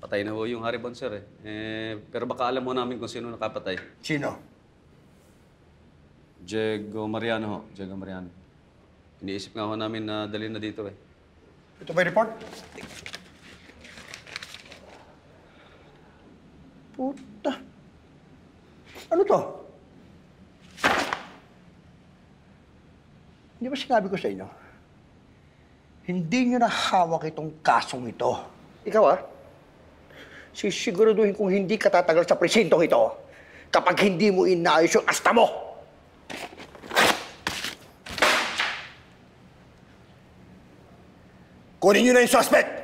Patay na ho yung Haribon, sir pero baka alam mo namin kung sino nakapatay. Sino? Diego Mariano ho. Diego Mariano. Iniisip nga ho namin na dalhin na dito eh. Ito ba yung report? Puta. Ano to? Hindi ba sinabi ko sa inyo? Hindi nyo na hawak itong kasong ito. Ikaw sisiguraduhin kung hindi ka tatagal sa presintong ito kapag hindi mo inaayos yung asta mo. Kunin nyo na yung suspect!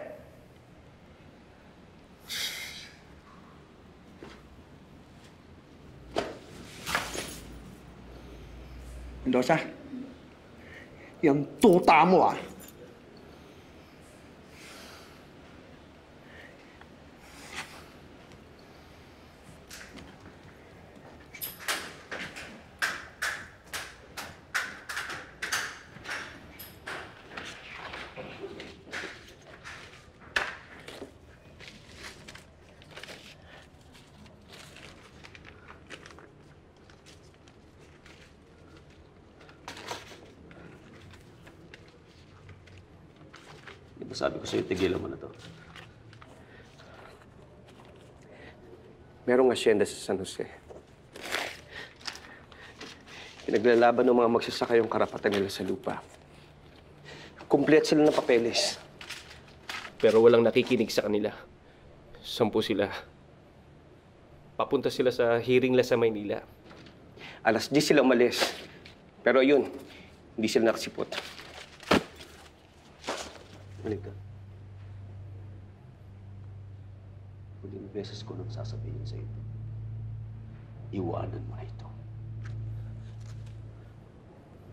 Mendoza, yung tuta mo Sabi ko sa'yo, tigilan mo na to. Merong asyenda sa San Jose. Pinaglalaban ng mga magsasaka yung karapatan nila sa lupa. Kumplet sila ng papeles. Pero walang nakikinig sa kanila. 10 sila. Papunta sila sa hearing sa Maynila. 10:00 sila umalis. Pero yun, hindi sila nakasipot. Manig ka. Huling beses ko nang sasabihin sa ito. Iwanan mo na ito.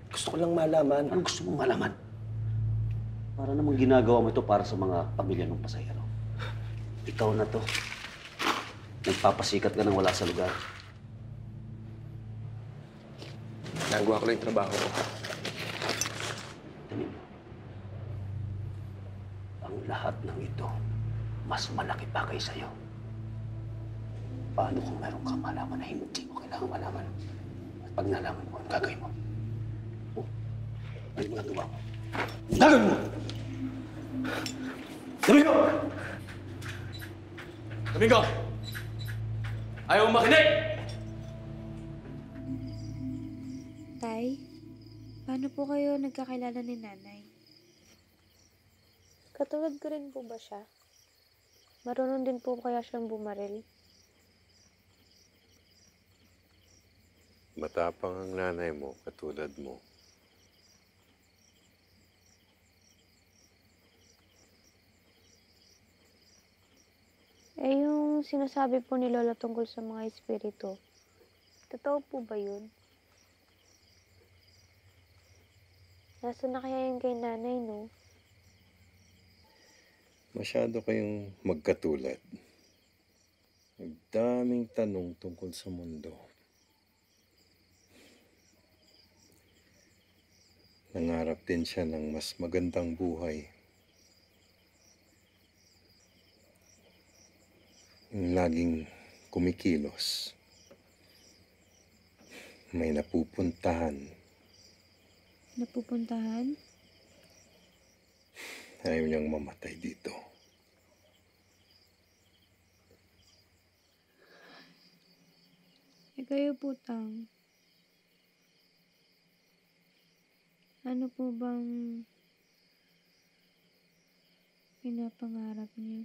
Gusto ko lang malaman. Ano gusto mong malaman? Para namang ginagawa mo ito para sa mga pamilya ng pasahero. Ikaw na to. Nagpapasikat ka nang wala sa lugar. Nagawa ko lang yung trabaho ko. Tanin mo. Ang lahat ng ito, mas malaki pa kay sa'yo. Paano kung meron kang malaman na hindi mo kailangan malaman? At pag nalaman mo, ang gagawin mo? Ano mga gawa mo? Gagawin mo! Domingo! Domingo! Ayaw mo makinig! Tay, paano po kayo nagkakilala ni Nanay? Katulad ko rin po ba siya? Marunong din po kaya siyang bumaril? Matapang ang nanay mo, katulad mo. Yung sinasabi po ni Lola tungkol sa mga espiritu, totoo po ba yun? Nasaan na kaya yun kay Nanay, no? Masyado kayong magkatulad. Magdaming tanong tungkol sa mundo. Nangarap din siya ng mas magandang buhay. Yung laging kumikilos. May napupuntahan. Napupuntahan? Ayaw niyang mamatay dito. Kayo po, Tang. Ano po bang pinapangarap niyo?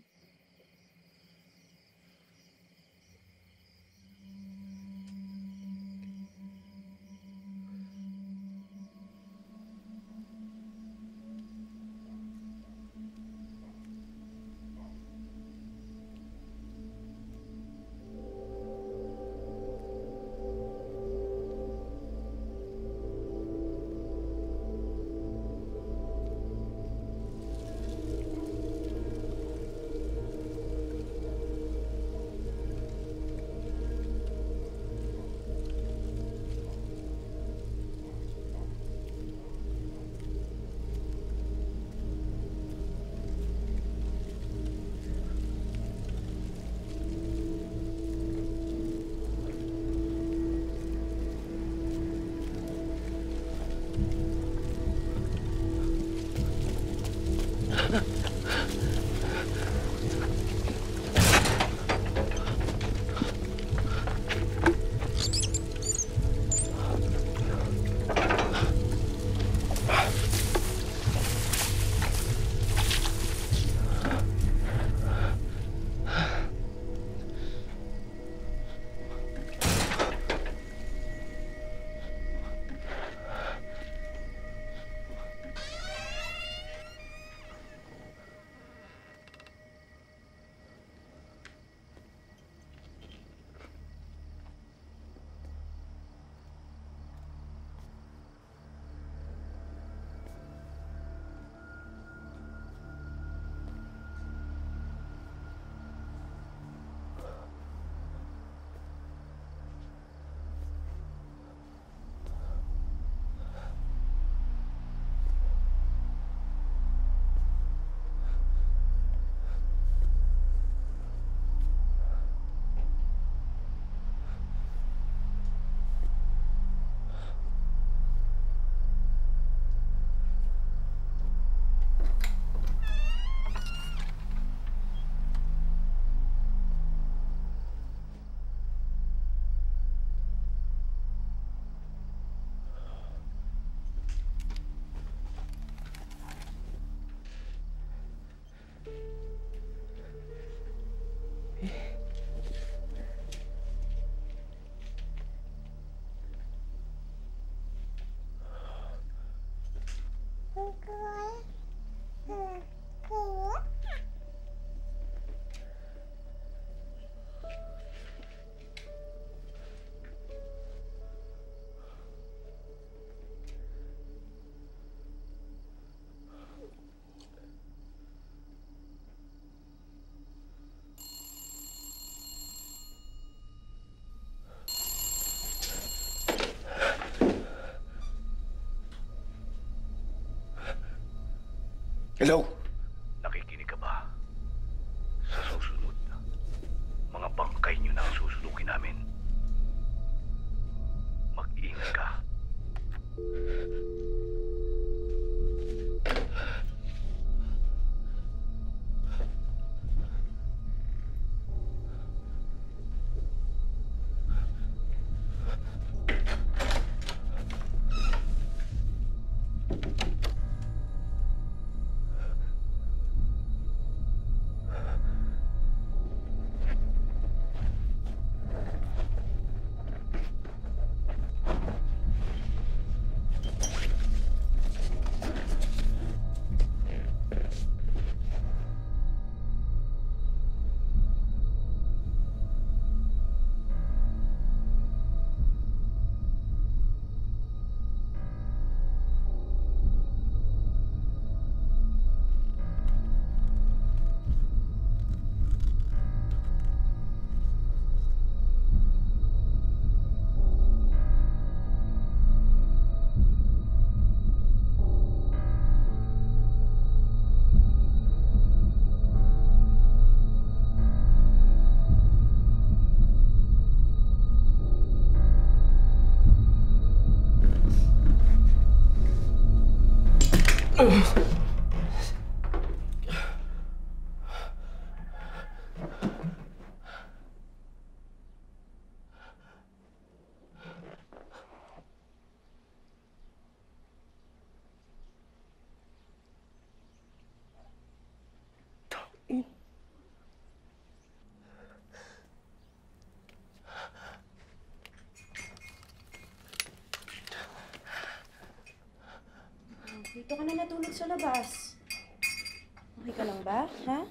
Hello? Nakikinig ka ba? Sa susunod, mga bangkay nyo na ang susunugin namin. Mag-iingat ka. sa labas. Okay ka lang ba? Ha?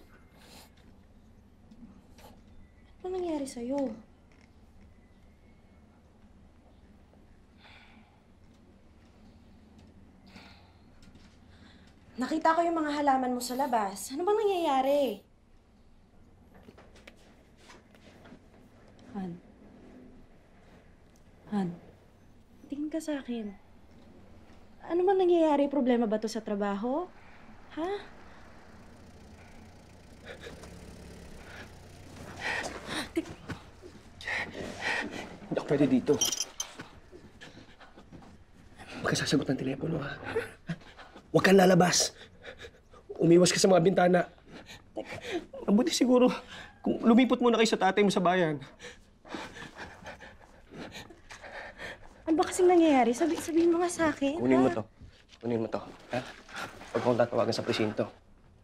Ano nangyari sa'yo? Nakita ko yung mga halaman mo sa labas. Ano bang nangyayari? Han. Han. Tingin ka sa akin. Ano bang nangyayari? Problema ba to sa trabaho? Ha? Hindi ako pwede dito. Huwag ka sasagot ng telepono, ha? Huwag kang lalabas. Umiwas ka sa mga bintana. Mabuti siguro kung lumipot muna kayo sa tatay mo sa bayan. Ano ba kasing nangyayari? Sabihin mo nga sa akin. Kunin mo to. Kunin mo to. Ha? Huwag kong tatawagan sa presinto.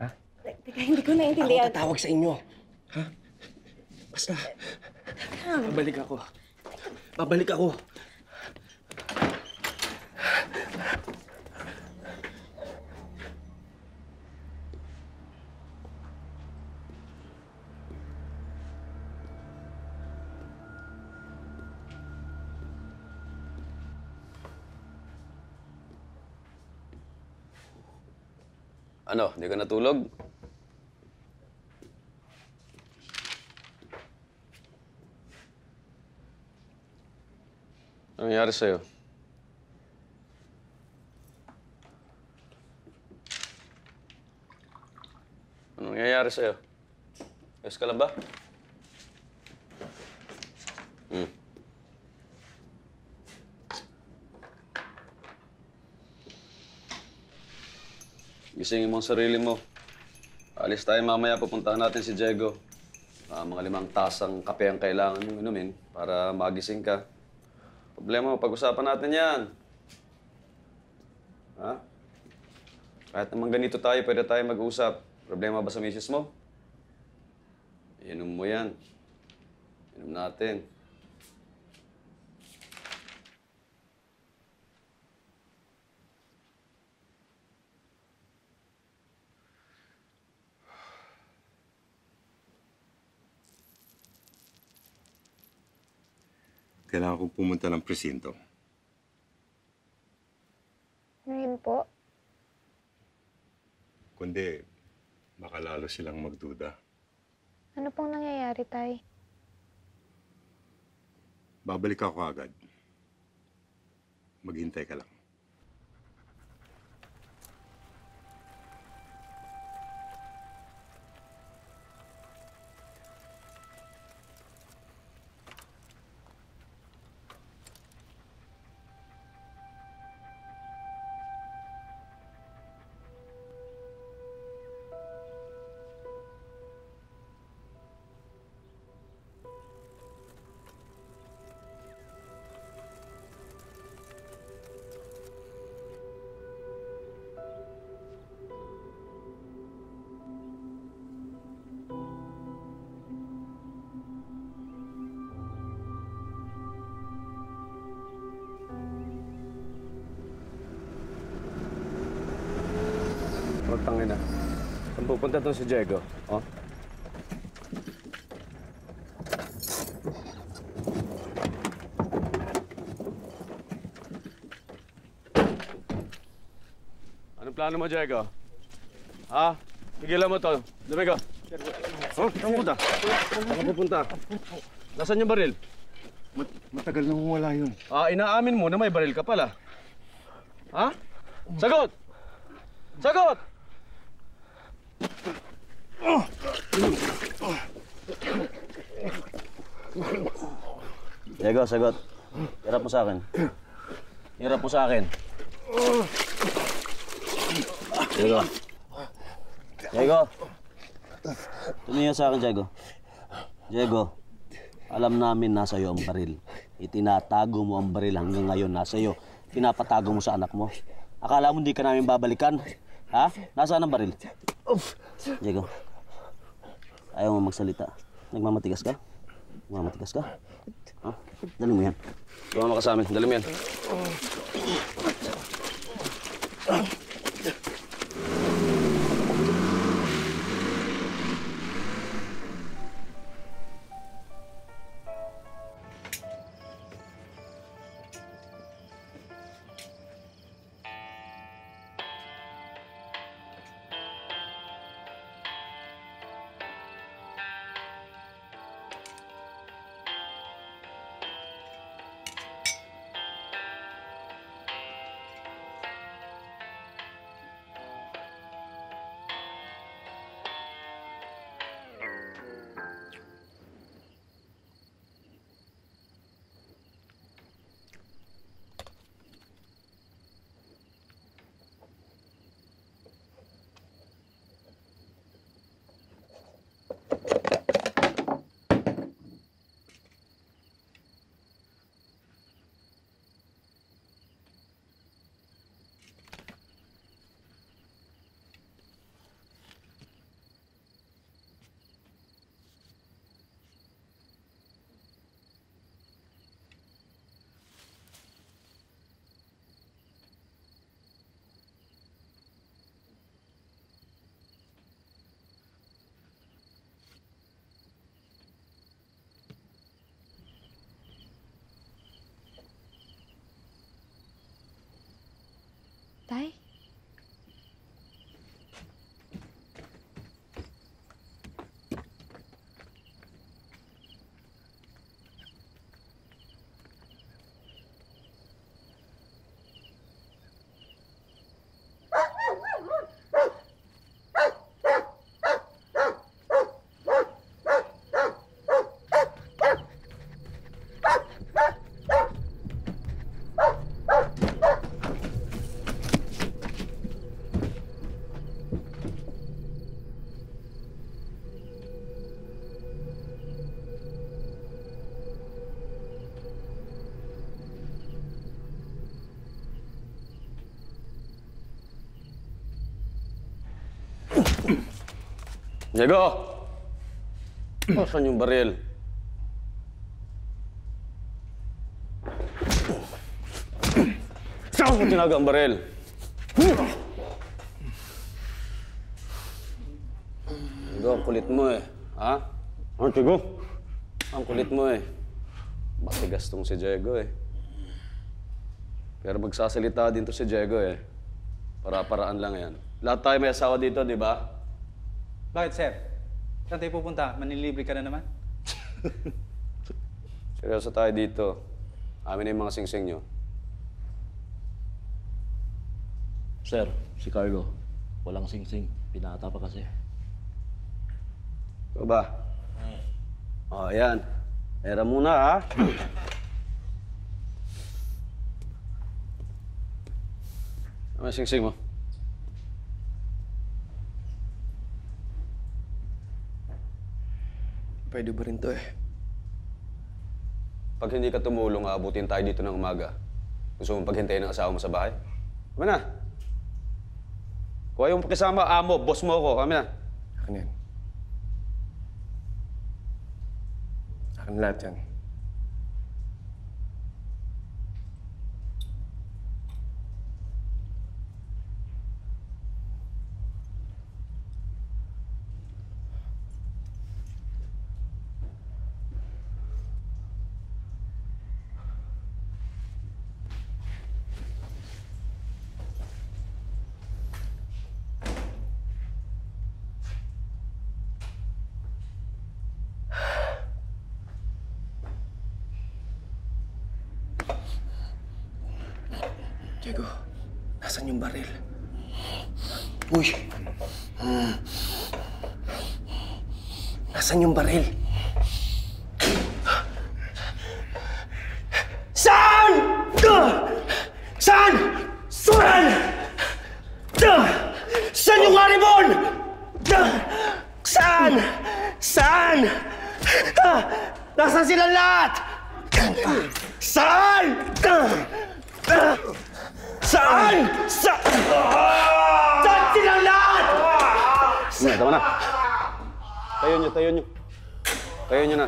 Ha? Teka, hindi ko naiintindihan. Ako tatawag sa inyo. Ha? Basta. Babalik ako. Babalik ako. Ano, di ka natulog? Anong nangyari sa'yo? Anong nangyayari sa'yo? Ayos ka lang ba? Gisingin mo ang sarili mo. Alis tayo mamaya, pupuntahan natin si Diego. Mga 5 tasang kape ang kailangan mong inumin para magising ka. Problema mo, pag-usapan natin yan. Ha? Kahit naman ganito tayo, pwede tayo mag-usap. Problema ba sa misis mo? Inom mo yan. Inom natin. Kailangan kong pumunta ng presinto. Ngayon po? Kundi, baka lalo silang magduda. Ano pong nangyayari, Tay? Babalik ako agad. Maghintay ka lang. Tangina. Saan pupunta doon si Diego? Oh? Anong plano mo, Diego? Ha? Tigilan mo to. Domingo. Oh, saan pupunta? Saan pupunta? Nasaan yung baril? Matagal nang wala yun. Inaamin mo na may baril ka pala. Ha? Sagot! Sagot! Diego, sagot. Hirap mo sa akin. Hirap mo sa akin. Diego. Diego. Tumingin sa akin, Diego. Diego, alam namin nasa iyo ang baril. Itinatago mo ang baril hanggang ngayon nasa iyo. Pinapatago mo sa anak mo. Akala mo hindi ka namin babalikan? Ha? Nasaan ang baril? Diego, ayaw mo magsalita. Nagmamatigas ka? Nagmamatigas ka? Ha? Dali mo yan. Lumama ka sa amin. Dali mo yan. Diego! Saan yung baril? Saan mo tinaga ang baril? Diego, ang kulit mo eh. Ha? Diego? Ang kulit mo eh. Matigas tong si Diego eh. Pero magsasalita din to si Diego eh. Para-paraan lang yan. Lahat tayo may asawa dito, di ba? Bakit, sir? Saan tayo pupunta? Manilibre ka na naman? Seryoso tayo dito. Amin na yung mga singsing nyo. Sir, si Carlo. Walang singsing. Pinata pa kasi. Ikaw ba? O, ayan. Pera muna, ha? Ano yung singsing mo? Pwede ba rin to eh? Pag hindi ka tumulong, aabutin tayo dito ng umaga. Gusto mong paghintayin ng asawa mo sa bahay? Kami na. Kung ayaw mo pakisama, amo, boss mo ako. Kami na. Akin yan. Akin lahat yan. Diego, nasan yung baril? Uy! Nasan yung baril? Saan? Saan? Saan? Saan yung haribon? Saan? Saan? Nasaan sila lahat? Saan? Saan? Saan silang lahat? Tama na. Tayo nyo, tayo nyo. Tayo nyo na.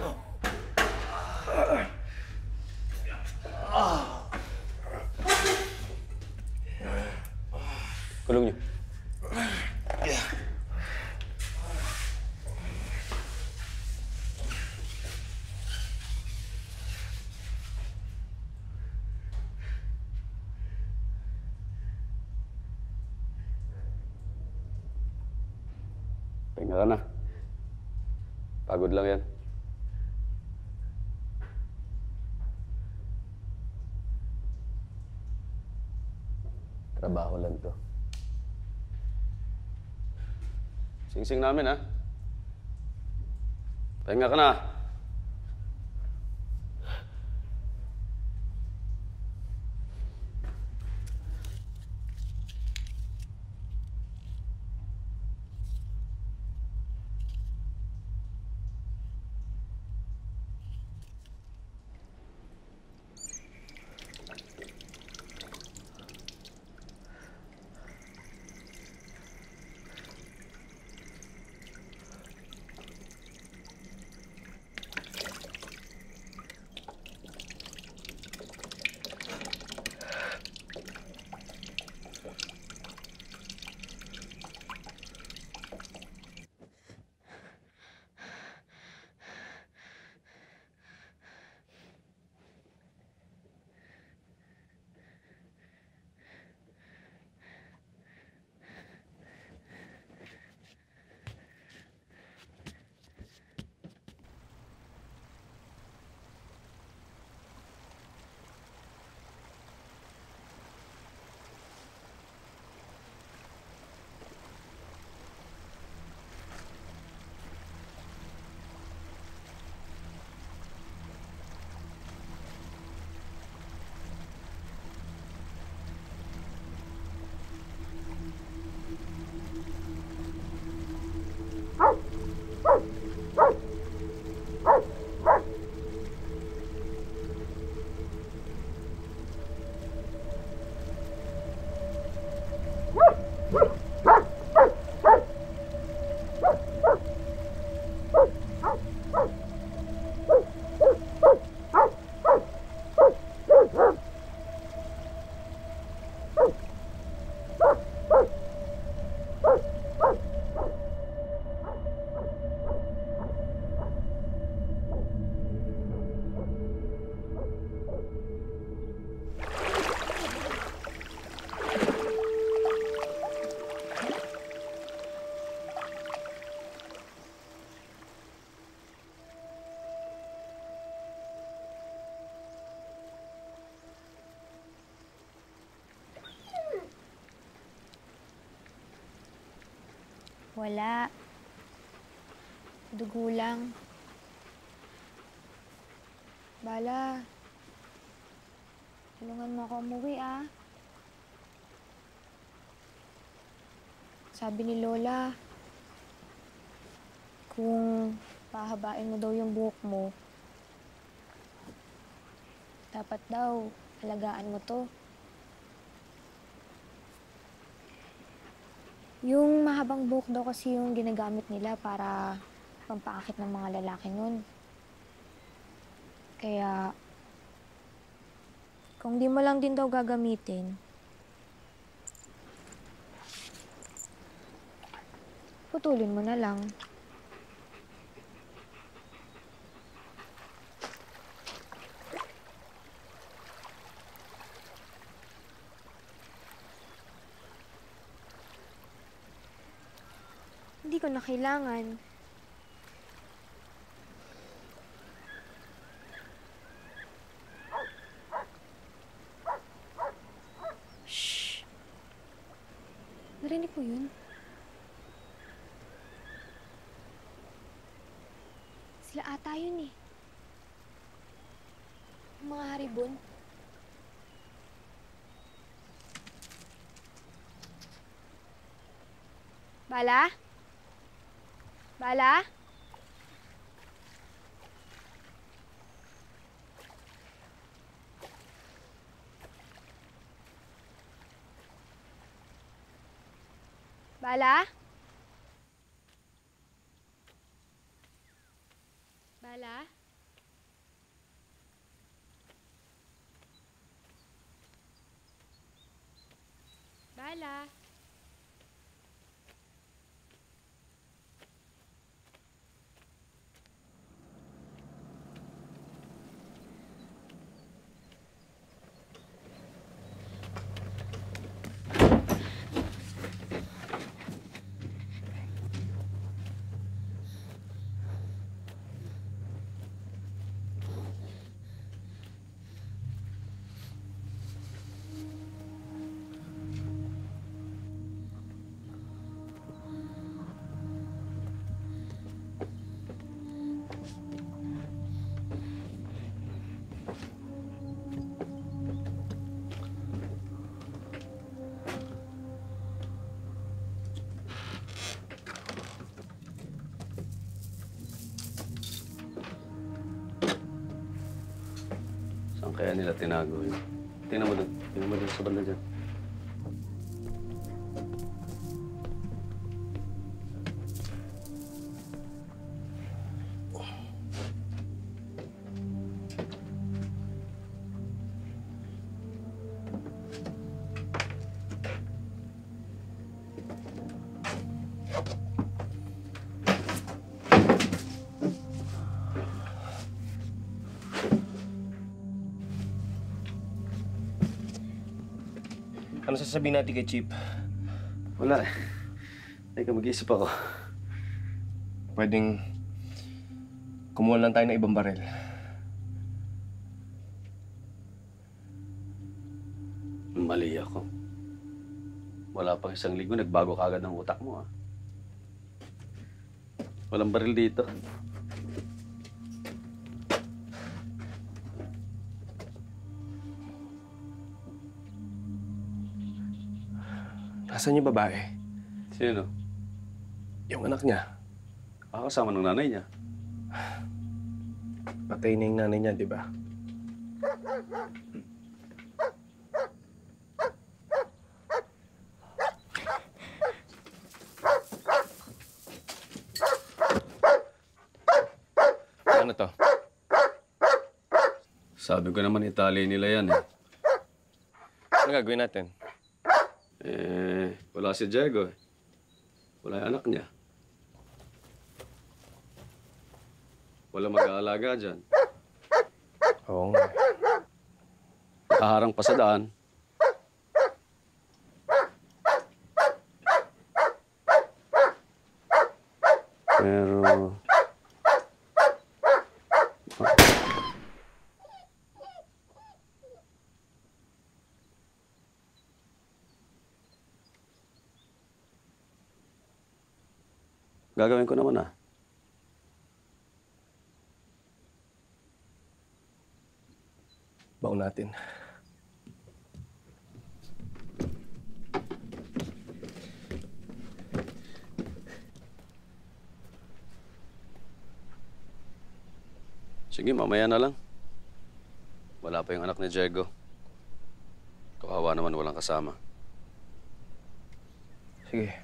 Kulong nyo. Pahinga ka na. Pagod lang yan. Trabaho lang to. Sing-sing namin, ha? Pahinga ka na. Wala. Dugo lang. Bala, tulungan mo ako umuwi, ah. Sabi ni Lola, kung pahabain mo daw yung buhok mo, dapat daw alagaan mo to. Yung mahabang buhok daw kasi yung ginagamit nila para pampaakit ng mga lalaki nun. Kaya, kung di mo lang din daw gagamitin, putulin mo na lang. Hindi ko na kailangan. Shh! Narinig mo yun? Sila ata yun eh. Yung mga haribon. Bala? Bala? Bala? Bala? Bala? Saan kaya nila tinago yun? Tingnan mo dun. Tingnan mo dun sa banda dyan. Ano sasabihin natin kay Chip? Wala eh. Teka, mag-iisip ako. Pwedeng kumuha lang tayo ng ibang barel. Mali ako. Wala pang isang linggo, nagbago ka agad ng utak mo, ah. Walang baril dito. Nasaan yung babae? Sino? Yung anak niya. Kasama ng nanay niya. Patay na yung nanay niya, di ba? Ano to? Sabi ko naman itali nila yan eh. Ano gagawin natin? Wala si Diego eh. Wala yung anak niya. Wala mag-aalaga dyan. Oo nga. Nakaharang pa sa daan. Pero... Gagawin ko naman ah. Baon natin. Sige, mamaya na lang. Wala pa yung anak ni Diego. Kawawa naman walang kasama. Sige.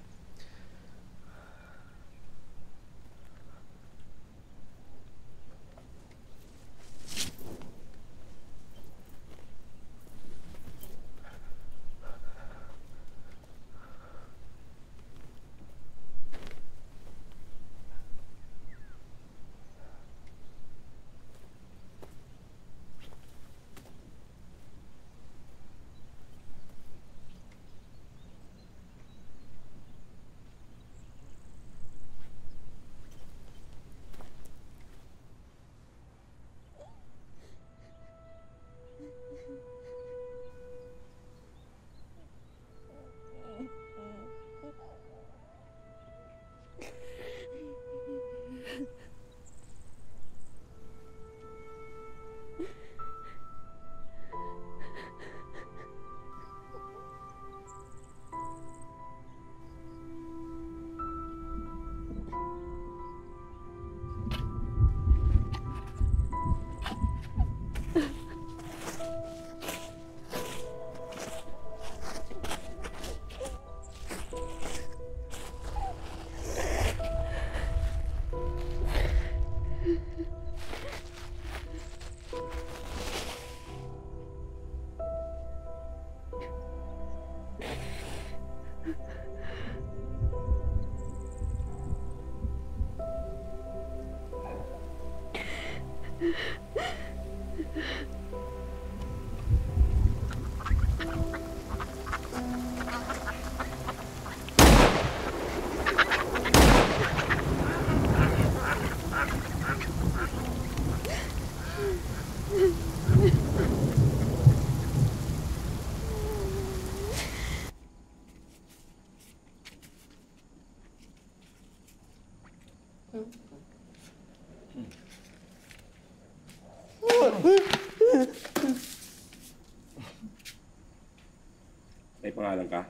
May pangalan ka?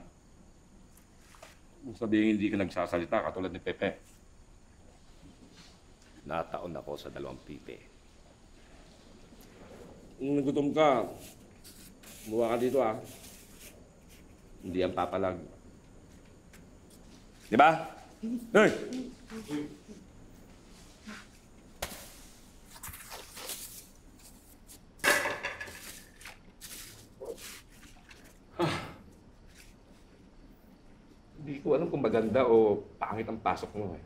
Kung sabihin hindi ka nagsasalita katulad ni Pepe. Nataon ako sa 2 pipe. Kung nagutom ka, buwa ka dito ah. Hindi ang papalag. Di ba? Hey! Hindi ko alam kung maganda o pangit ang pasok mo eh.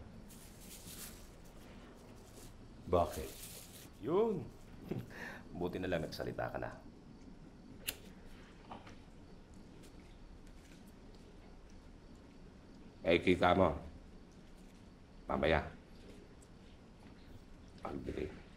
Bakit? Yun. Buti na lang nagsalita ka na. Eh, kita mo. Mamaya. Pagbili.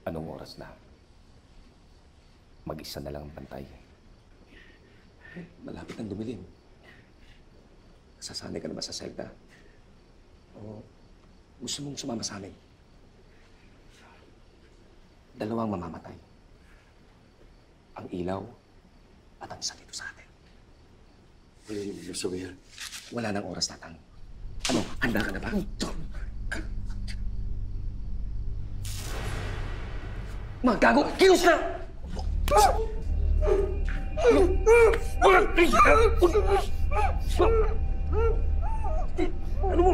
Anong oras na? Mag-isa na lang ang bantay. Malapit ang dumilim. Sasanay ka na ba sa selda? O gusto mong sumama sa amin? Dalawang mamamatay. Ang ilaw at ang isa dito sa atin. Ano yung ibig sabihin? Wala nang oras, Tatang. Ano, handa ka na ba? Mga gago! Kilos na! Ano mo?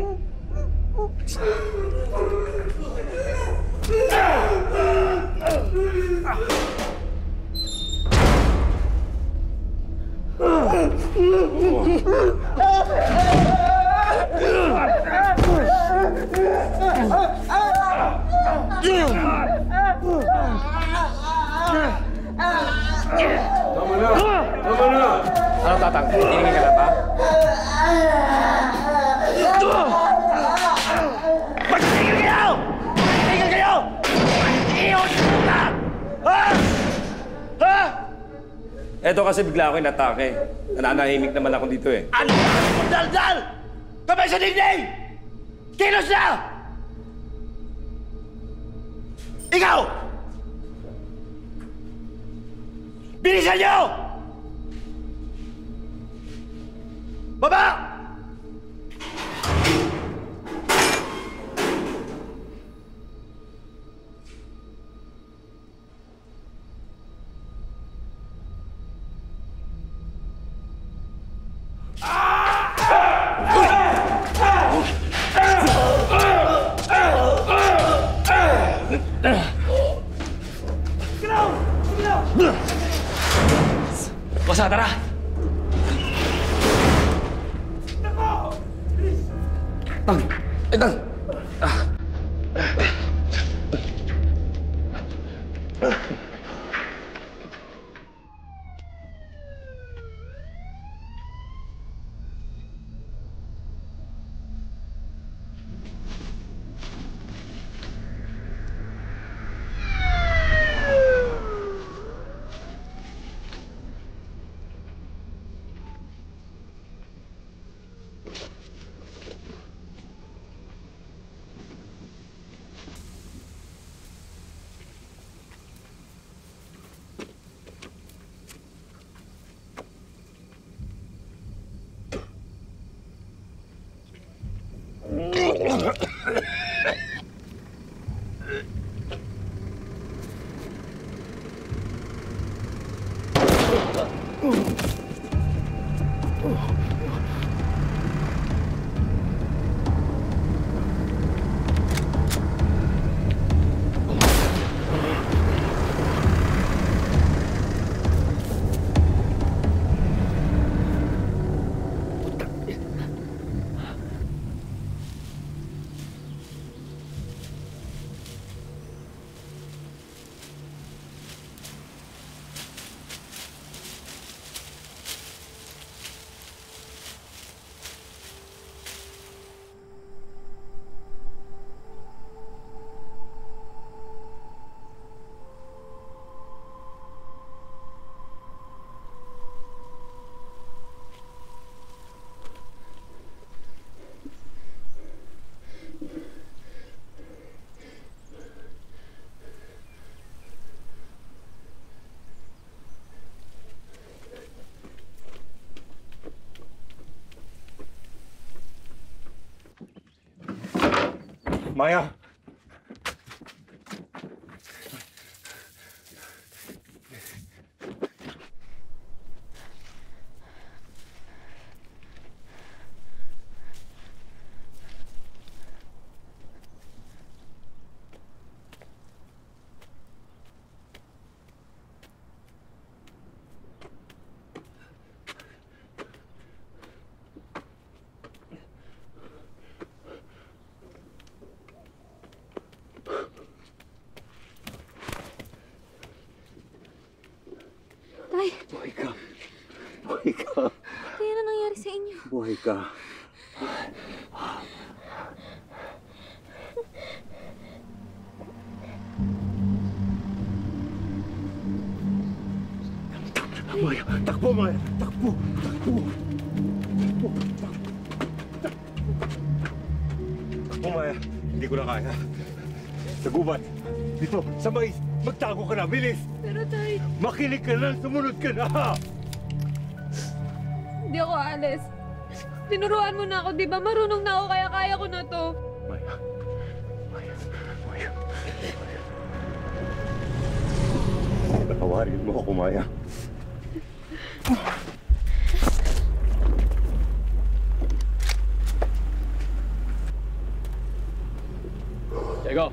Tama na! Tama na! Ano, Tatang? Tinigil ka na ba? Magtigil kayo! Magtigil kayo! Iyon na! Ha? Ha? Eto kasi bigla ako inatake. Nananahimik naman ako dito eh. Ano ba ang daldal? Kamay sa dingding! Kilos na! Ikaw! Bilisan niyo! Baba! Bosa, tara! Tang! Tang! Maya! Tay, Buhay ka. Buhay ka. tay, ano nangyari sa inyo? Buhay ka. Maya, takbo, Maya! Takbo! Takbo! Takbo! Takbo, Maya! Hindi ko na kaya. Sa gubat! Dito, sa mais! Magtago ka na! Bilis! Pero tay, Makinig ka na! Sumunod ka na! hindi ako aalis. Tinuruan mo na ako, di ba? Marunong na ako, kaya kaya ko na to. Maya. Maya. Maya. Patawarin mo ako, Maya. Diego!